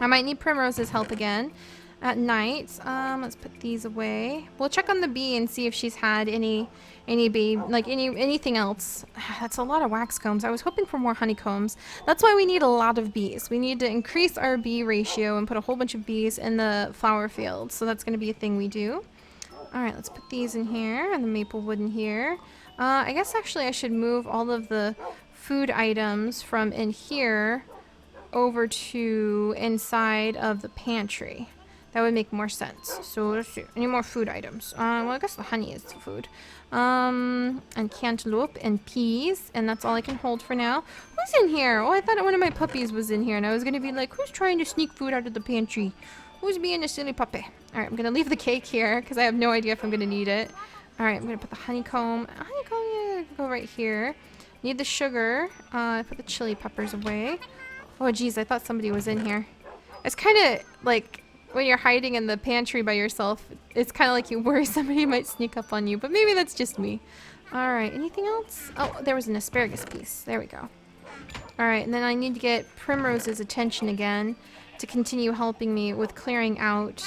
I might need Primrose's help again at night. Let's put these away. We'll check on the bee and see if she's had any bee, like anything else. That's a lot of wax combs. I was hoping for more honeycombs. That's why we need a lot of bees. We need to increase our bee ratio and put a whole bunch of bees in the flower field. So that's going to be a thing we do. All right, let's put these in here and the maple wood in here. I guess actually I should move all of the food items from in here over to inside of the pantry. That would make more sense. So let's see. Any more food items? Well, I guess the honey is the food. And cantaloupe and peas. And that's all I can hold for now. Who's in here? Oh, I thought one of my puppies was in here. And I was going to be like, who's trying to sneak food out of the pantry? Who's being a silly puppy? All right, I'm going to leave the cake here because I have no idea if I'm going to need it. All right, I'm going to put the honeycomb. Honeycomb, yeah, go right here. Need the sugar. Put the chili peppers away. Oh, geez, I thought somebody was in here. It's kind of like when you're hiding in the pantry by yourself, it's kind of like you worry somebody might sneak up on you, but maybe that's just me. All right, anything else? Oh, there was an asparagus piece. There we go. All right, and then I need to get Primrose's attention again to continue helping me with clearing out,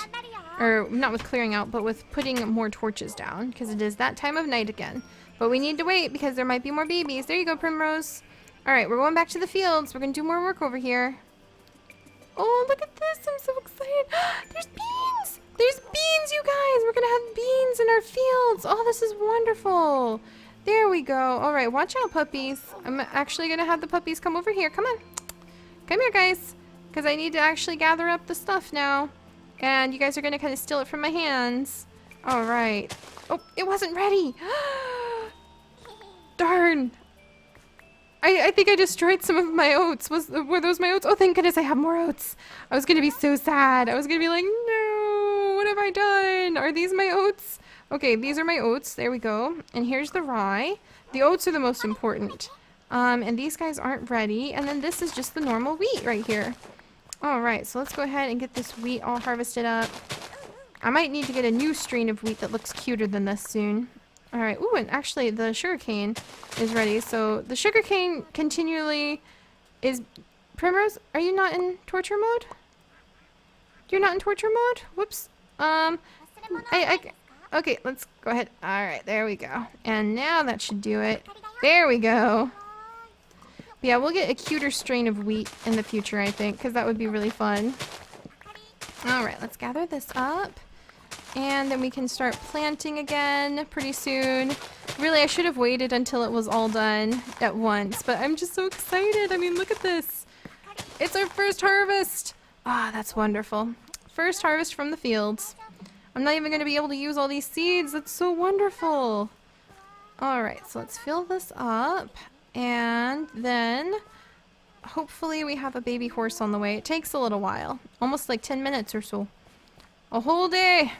or not with clearing out, but with putting more torches down, because it is that time of night again. But we need to wait because there might be more babies. There you go, Primrose. All right, we're going back to the fields. We're going to do more work over here. Oh, look at this. I'm so excited. There's beans. There's beans, you guys. We're going to have beans in our fields. Oh, this is wonderful. There we go. All right, watch out, puppies. I'm actually going to have the puppies come over here. Come on. Come here, guys. Because I need to actually gather up the stuff now. And you guys are going to kind of steal it from my hands. All right. Oh, it wasn't ready. Darn. I think I destroyed some of my oats. Were those my oats? Oh, thank goodness I have more oats. I was going to be so sad. I was going to be like, no, what have I done? Are these my oats? Okay, these are my oats. There we go. And here's the rye. The oats are the most important. And these guys aren't ready. And then this is just the normal wheat right here. All right, so let's go ahead and get this wheat all harvested up. I might need to get a new strain of wheat that looks cuter than this soon. All right. Ooh, and actually the sugarcane is ready. So the sugarcane continually is... Primrose, are you not in torture mode? You're not in torture mode? Whoops. Okay, let's go ahead. All right, there we go. And now that should do it. There we go. Yeah, we'll get a cuter strain of wheat in the future, I think, because that would be really fun. All right, let's gather this up. And then we can start planting again pretty soon. Really, I should have waited until it was all done at once, but I'm just so excited. I mean, look at this. It's our first harvest. Ah, that's wonderful. First harvest from the fields. I'm not even going to be able to use all these seeds. That's so wonderful. All right, so let's fill this up. And then hopefully we have a baby horse on the way. It takes a little while, almost like 10 minutes or so. A whole day,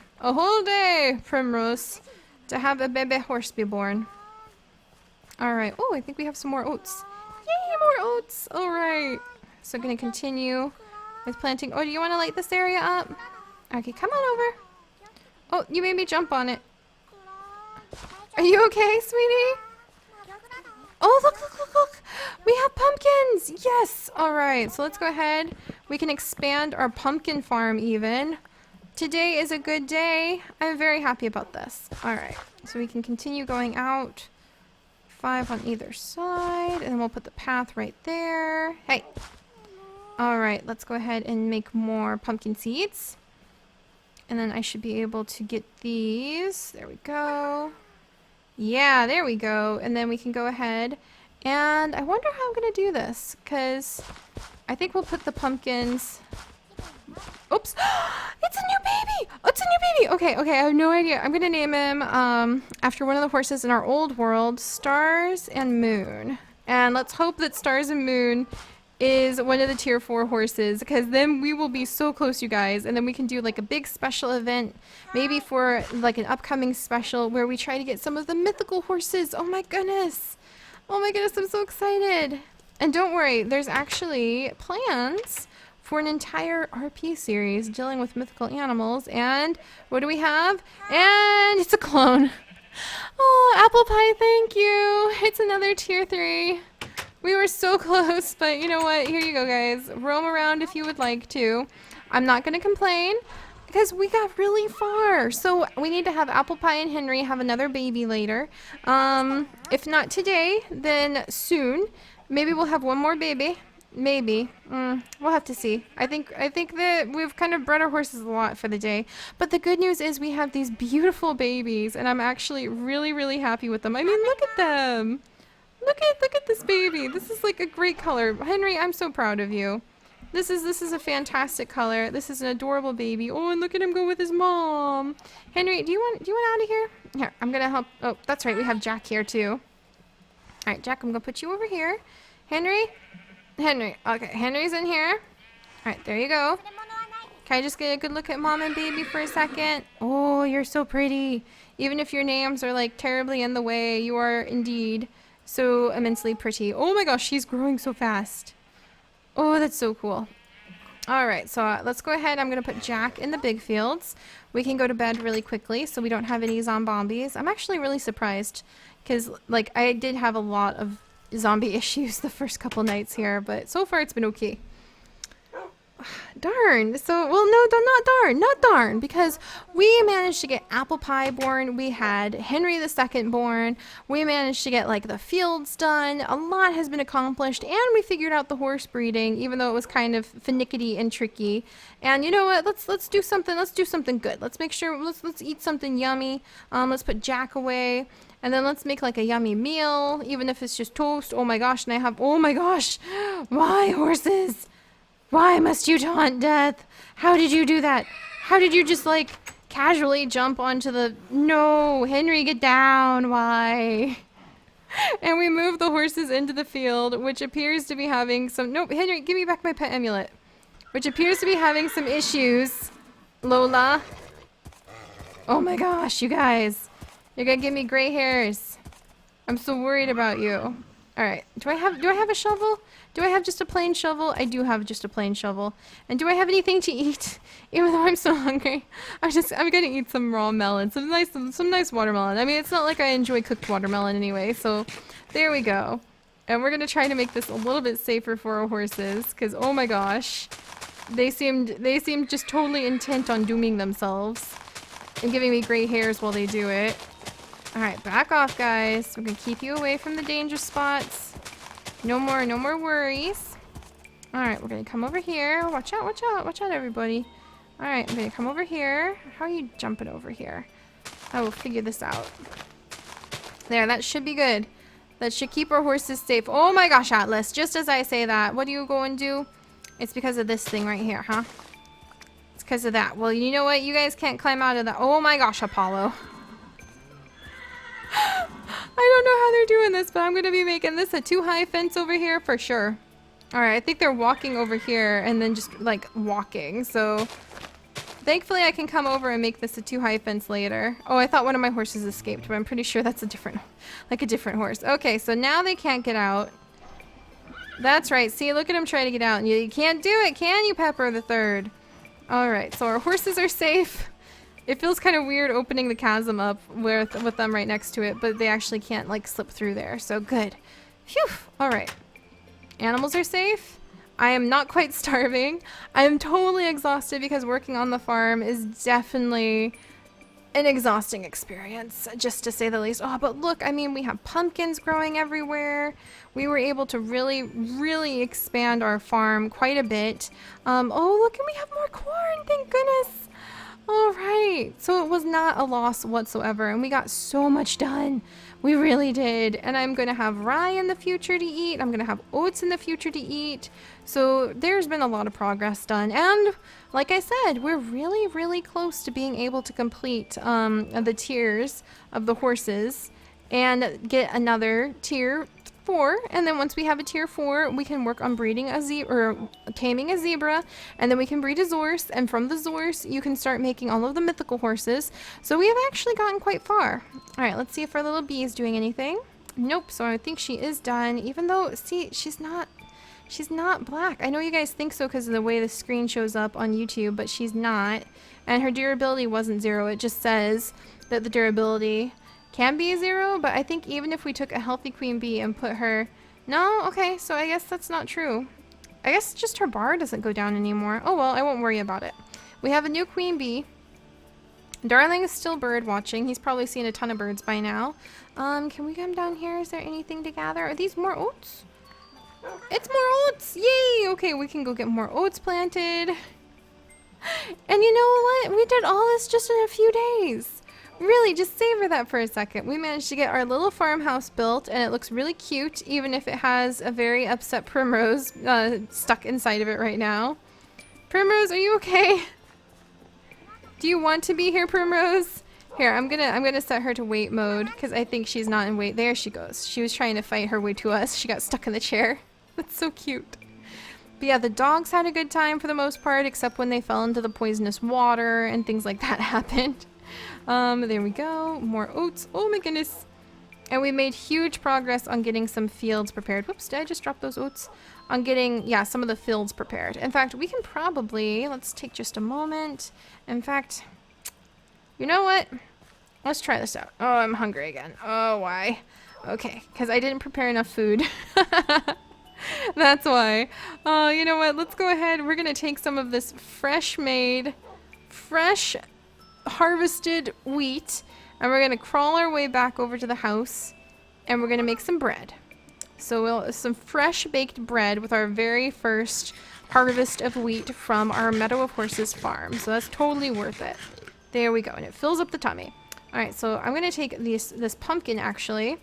Primrose, to have a baby horse be born. All right. Oh, I think we have some more oats. Yay, more oats. All right. So I'm going to continue with planting. Oh, do you want to light this area up? Okay, come on over. Oh, you made me jump on it. Are you okay, sweetie? Oh, look. We have pumpkins. Yes. All right. So let's go ahead. We can expand our pumpkin farm even. Today is a good day. I'm very happy about this. All right. So we can continue going out. 5 on either side. And then we'll put the path right there. Hey. All right. Let's go ahead and make more pumpkin seeds. And then I should be able to get these. There we go. Yeah, there we go. And then we can go ahead. And I wonder how I'm going to do this. Because I think we'll put the pumpkins... Oops. It's a new baby. Oh, it's a new baby. Okay, I have no idea. I'm going to name him after one of the horses in our old world, Stars and Moon. And let's hope that Stars and Moon is one of the tier 4 horses, because then we will be so close, you guys. And then we can do like a big special event, maybe for like an upcoming special where we try to get some of the mythical horses. Oh my goodness. I'm so excited. And don't worry, there's actually plans for an entire RP series dealing with mythical animals. And what do we have? And it's a clone. Oh, apple pie, thank you. It's another tier 3. We were so close, but you know what? Here you go, guys. Roam around if you would like to. I'm not going to complain because we got really far. So we need to have Apple Pie and Henry have another baby later. If not today, then soon. Maybe we'll have one more baby. Maybe. We'll have to see. I think that we've kind of bred our horses a lot for the day. But the good news is we have these beautiful babies, and I'm actually really, really happy with them. I mean, look at them. Look at this baby. This is like a great color. Henry, I'm so proud of you. This is a fantastic color. This is an adorable baby. Oh, and look at him go with his mom. Henry, do you want out of here? Here, I'm gonna help. Oh, that's right. We have Jack here too. All right, Jack, I'm gonna put you over here. Henry. Okay, Henry's in here. All right, there you go. Can I just get a good look at mom and baby for a second? Oh, you're so pretty. Even if your names are like terribly in the way, you are indeed so immensely pretty. Oh my gosh, she's growing so fast. Oh, that's so cool. All right, so let's go ahead. I'm going to put Jack in the big fields. We can go to bed really quickly so we don't have any zombies. I'm actually really surprised because, like, I did have a lot of zombie issues the first couple nights here, but so far it's been okay. Darn. So, well, no, not darn, because we managed to get Apple Pie born. We had Henry II born. We managed to get, like, the fields done. A lot has been accomplished, and we figured out the horse breeding, even though it was kind of finicky and tricky. And you know what? Let's do something. Let's do something good. Let's make sure. Let's eat something yummy. Let's put Jack away. And then let's make like a yummy meal, even if it's just toast. Oh my gosh, and I have, oh my gosh, why horses? Why must you taunt death? How did you do that? How did you just like casually jump onto the... No, Henry, get down. Why? And we move the horses into the field, which appears to be having some... Nope, Henry, give me back my pet amulet. Which appears to be having some issues. Lola. Oh my gosh, you guys. You're gonna give me gray hairs. I'm so worried about you. Alright, do I have a shovel? Do I have just a plain shovel? I do have just a plain shovel. And do I have anything to eat? Even though I'm so hungry. I'm gonna eat some raw melon. Some nice watermelon. I mean, it's not like I enjoy cooked watermelon anyway, so there we go. And we're gonna try to make this a little bit safer for our horses, because oh my gosh. They seemed just totally intent on dooming themselves. And giving me gray hairs while they do it. Alright, back off, guys. We're gonna keep you away from the danger spots. No more worries. Alright, we're gonna come over here. Watch out, everybody. Alright, I'm gonna come over here. How are you jumping over here? I will figure this out. There, that should be good. That should keep our horses safe. Oh my gosh, Atlas, just as I say that, what do you go and do? It's because of this thing right here, huh? It's because of that. Well, you know what? You guys can't climb out of that. Oh my gosh, Apollo. I don't know how they're doing this, but I'm going to be making this a too-high fence over here for sure. Alright, I think they're walking over here and then just, like, walking. So, thankfully I can come over and make this a too-high fence later. Oh, I thought one of my horses escaped, but I'm pretty sure that's a different horse. Okay, so now they can't get out. That's right. See, look at him trying to get out. And you can't do it, can you, Pepper the Third? Alright, so our horses are safe. It feels kind of weird opening the chasm up with them right next to it, but they actually can't, like, slip through there. So good. Phew. Alright. Animals are safe. I am not quite starving. I am totally exhausted because working on the farm is definitely an exhausting experience, just to say the least. Oh, but look, I mean, we have pumpkins growing everywhere. We were able to really expand our farm quite a bit. Oh, look, and we have more corn, thank goodness. All right, so it was not a loss whatsoever, and we got so much done. We really did. And I'm going to have rye in the future to eat. I'm going to have oats in the future to eat. So there's been a lot of progress done. And like I said, we're really close to being able to complete the tiers of the horses and get another tier 4. And then once we have a tier 4, we can work on breeding a zebra, or taming a zebra, and then we can breed a zorse, and from the zorse you can start making all of the mythical horses. So we have actually gotten quite far. All right, let's see if our little bee is doing anything. Nope. So I think she is done, even though, see, she's not black. I know you guys think so because of the way the screen shows up on YouTube, but she's not. And her durability wasn't 0. It just says that the durability can be 0, but I think even if we took a healthy queen bee and put her... No? Okay, so I guess that's not true. I guess just her bar doesn't go down anymore. Oh well, I won't worry about it. We have a new queen bee. Darling is still bird watching. He's probably seen a ton of birds by now. Can we come down here? Is there anything to gather? Are these more oats? It's more oats! Yay! Okay, we can go get more oats planted. And you know what? We did all this just in a few days. Really, just savor that for a second. We managed to get our little farmhouse built, and it looks really cute, even if it has a very upset Primrose stuck inside of it right now. Primrose, are you okay? Do you want to be here, Primrose? Here, I'm gonna set her to wait mode because I think she's not in wait. There she goes. She was trying to fight her way to us. She got stuck in the chair. That's so cute. But yeah, the dogs had a good time for the most part, except when they fell into the poisonous water and things like that happened. There we go. More oats. Oh my goodness. And we made huge progress on getting some fields prepared. Whoops, did I just drop those oats? On getting, yeah, some of the fields prepared. In fact, we can probably, let's take just a moment. In fact, you know what? Let's try this out. Oh, I'm hungry again. Oh, why? Okay, because I didn't prepare enough food. That's why. Oh, you know what? Let's go ahead. We're going to take some of this fresh harvested wheat, and we're going to crawl our way back over to the house, and we're going to make some bread. So some fresh baked bread with our very first harvest of wheat from our Meadow of Horses farm. So that's totally worth it. There we go. And it fills up the tummy. All right, so I'm going to take this pumpkin, actually,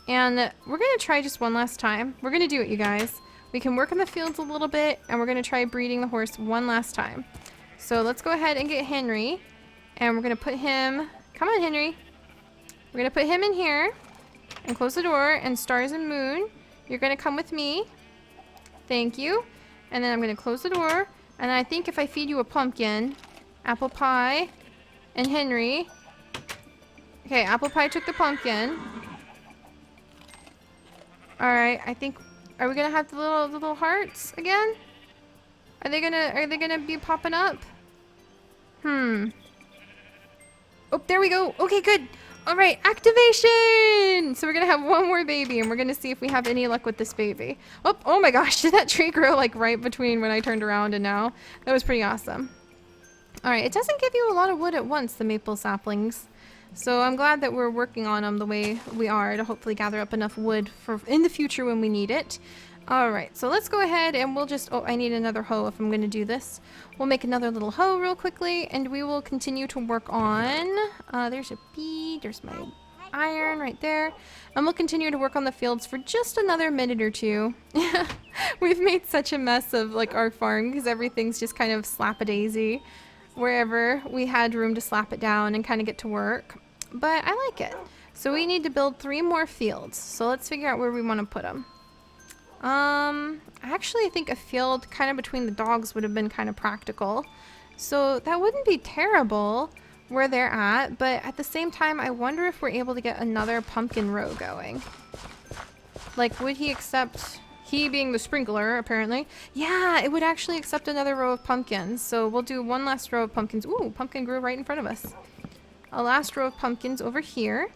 and we're going to try just one last time. We're going to do it, you guys. We can work in the fields a little bit, and we're going to try breeding the horse one last time. So let's go ahead and get Henry, and we're going to put him... Come on, Henry. We're going to put him in here and close the door, and Stars and Moon, you're going to come with me. Thank you. And then I'm going to close the door, and I think if I feed you a pumpkin, Apple Pie, and Henry... Okay, Apple Pie took the pumpkin. Alright, I think... Are we gonna have the little hearts again? Are they gonna be popping up? Oh, there we go. Okay, good. Alright, activation! So we're gonna have one more baby, and we're gonna see if we have any luck with this baby. Oh my gosh, did that tree grow like right between when I turned around and now? That was pretty awesome. Alright, it doesn't give you a lot of wood at once, the maple saplings. So I'm glad that we're working on them the way we are to hopefully gather up enough wood for in the future when we need it. Alright, so let's go ahead and we'll just... Oh, I need another hoe if I'm going to do this. We'll make another little hoe real quickly, and we will continue to work on... there's a bee, there's my iron right there. And we'll continue to work on the fields for just another minute or two. We've made such a mess of like our farm because everything's just kind of slap-a-daisy wherever we had room to slap it down and kind of get to work. But I like it. So we need to build 3 more fields. So let's figure out where we want to put them. Actually, I think a field kind of between the dogs would have been kind of practical. So that wouldn't be terrible where they're at. But at the same time, I wonder if we're able to get another pumpkin row going. Like, would he accept... He being the sprinkler, apparently. Yeah, it would actually accept another row of pumpkins. So we'll do one last row of pumpkins. Ooh, pumpkin grew right in front of us. A last row of pumpkins over here.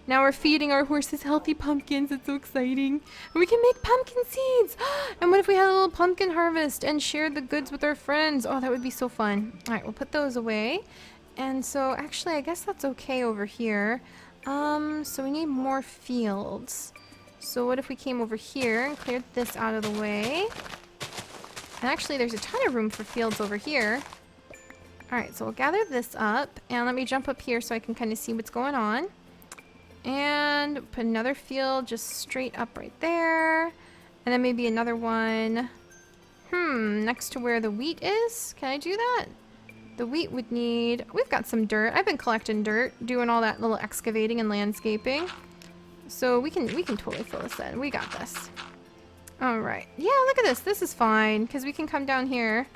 Now we're feeding our horses healthy pumpkins. It's so exciting. And we can make pumpkin seeds. And what if we had a little pumpkin harvest and shared the goods with our friends? Oh, that would be so fun. All right, we'll put those away. And so actually, I guess that's okay over here. So we need more fields. So what if we came over here and cleared this out of the way? And actually, there's a ton of room for fields over here. Alright, so we'll gather this up. And let me jump up here so I can kind of see what's going on. And put another field just straight up right there. And then maybe another one, next to where the wheat is. Can I do that? The wheat would need... We've got some dirt. I've been collecting dirt, doing all that little excavating and landscaping. So we can totally fill this in. We got this. Alright. Yeah, look at this. This is fine, because we can come down here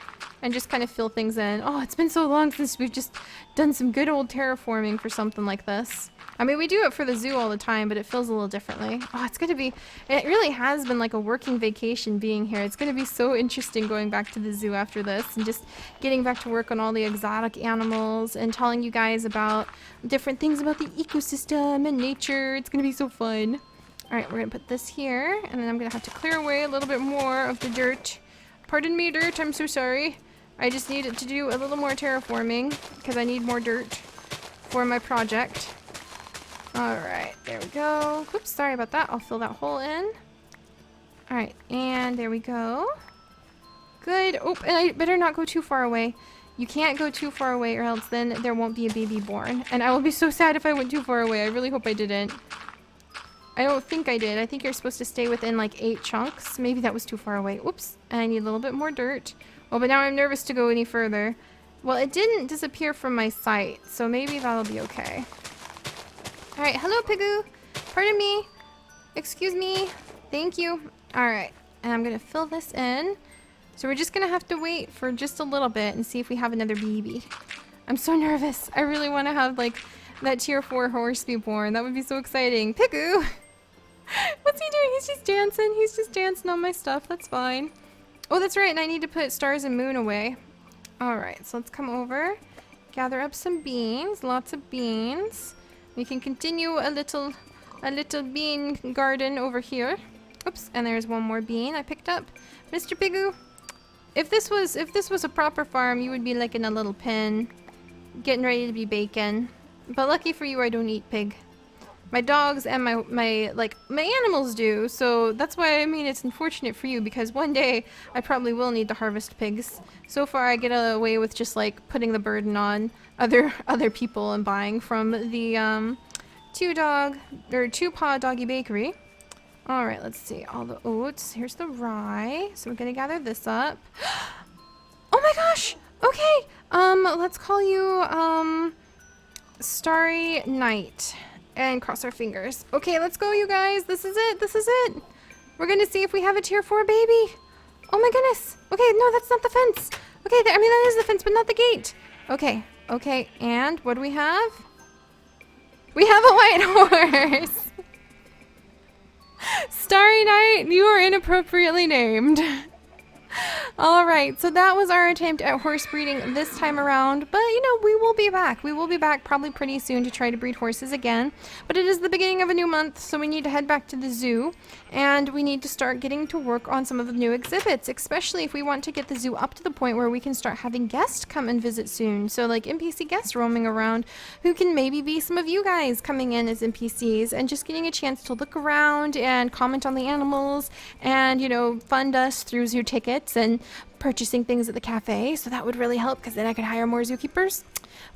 and just kind of fill things in. Oh, it's been so long since we've just done some good old terraforming for something like this. I mean, we do it for the zoo all the time, but it feels a little differently. Oh, it's going to be... It really has been like a working vacation being here. It's going to be so interesting going back to the zoo after this and just getting back to work on all the exotic animals and telling you guys about different things about the ecosystem and nature. It's going to be so fun. Alright, we're going to put this here, and then I'm going to have to clear away a little bit more of the dirt. Pardon me, dirt. I'm so sorry. I just needed to do a little more terraforming because I need more dirt for my project. Alright, there we go. Oops, sorry about that. I'll fill that hole in. Alright, and there we go. Good. Oh, and I better not go too far away. You can't go too far away or else then there won't be a baby born. And I will be so sad if I went too far away. I really hope I didn't. I don't think I did. I think you're supposed to stay within like 8 chunks. Maybe that was too far away. Oops. And I need a little bit more dirt. Oh, but now I'm nervous to go any further. Well, it didn't disappear from my sight, so maybe that'll be okay. Alright, hello, Pigoo. Pardon me. Excuse me. Thank you. Alright, and I'm going to fill this in. So we're just going to have to wait for just a little bit and see if we have another baby. I'm so nervous. I really want to have, like, that tier 4 horse be born. That would be so exciting. Pigu! What's he doing? He's just dancing. He's just dancing on my stuff. That's fine. Oh, that's right. And I need to put stars and moon away. Alright, so let's come over. Gather up some beans. Lots of beans. We can continue a little bean garden over here. Oops, and there's one more bean I picked up. Mr. Pigu, if this was a proper farm, you would be like in a little pen, getting ready to be bacon. But lucky for you, I don't eat pig. My dogs and my animals do, so that's why I mean it's unfortunate for you because one day I probably will need to harvest pigs. So far I get away with just like putting the burden on other people and buying from the two paw doggy bakery. All right, let's see. All the oats. Here's the rye. So we're gonna gather this up. Oh my gosh. Okay. Let's call you Starry Night. And cross our fingers. Okay, let's go, you guys. This is it. This is it. We're gonna see if we have a tier 4 baby. Oh my goodness. Okay, no, that's not the fence. Okay, I mean, that is the fence, but not the gate. Okay, okay. And what do we have? We have a white horse. Starry Night, you are inappropriately named. Alright, so that was our attempt at horse breeding this time around, but you know, we will be back. We will be back probably pretty soon to try to breed horses again, but it is the beginning of a new month, so we need to head back to the zoo, and we need to start getting to work on some of the new exhibits, especially if we want to get the zoo up to the point where we can start having guests come and visit soon. So like NPC guests roaming around who can maybe be some of you guys coming in as NPCs and just getting a chance to look around and comment on the animals and, you know, fund us through zoo tickets and purchasing things at the cafe. So that would really help because then I could hire more zookeepers.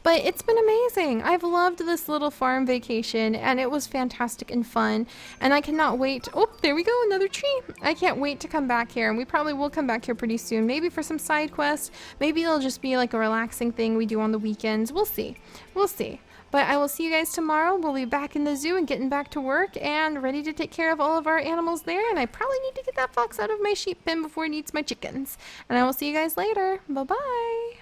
But it's been amazing. I've loved this little farm vacation and it was fantastic and fun. And I cannot wait. Oh, there we go. Another tree. I can't wait to come back here. And we probably will come back here pretty soon. Maybe for some side quests. Maybe it'll just be like a relaxing thing we do on the weekends. We'll see. We'll see. But I will see you guys tomorrow. We'll be back in the zoo and getting back to work and ready to take care of all of our animals there. And I probably need to get that fox out of my sheep pen before it eats my chickens. And I will see you guys later. Bye-bye.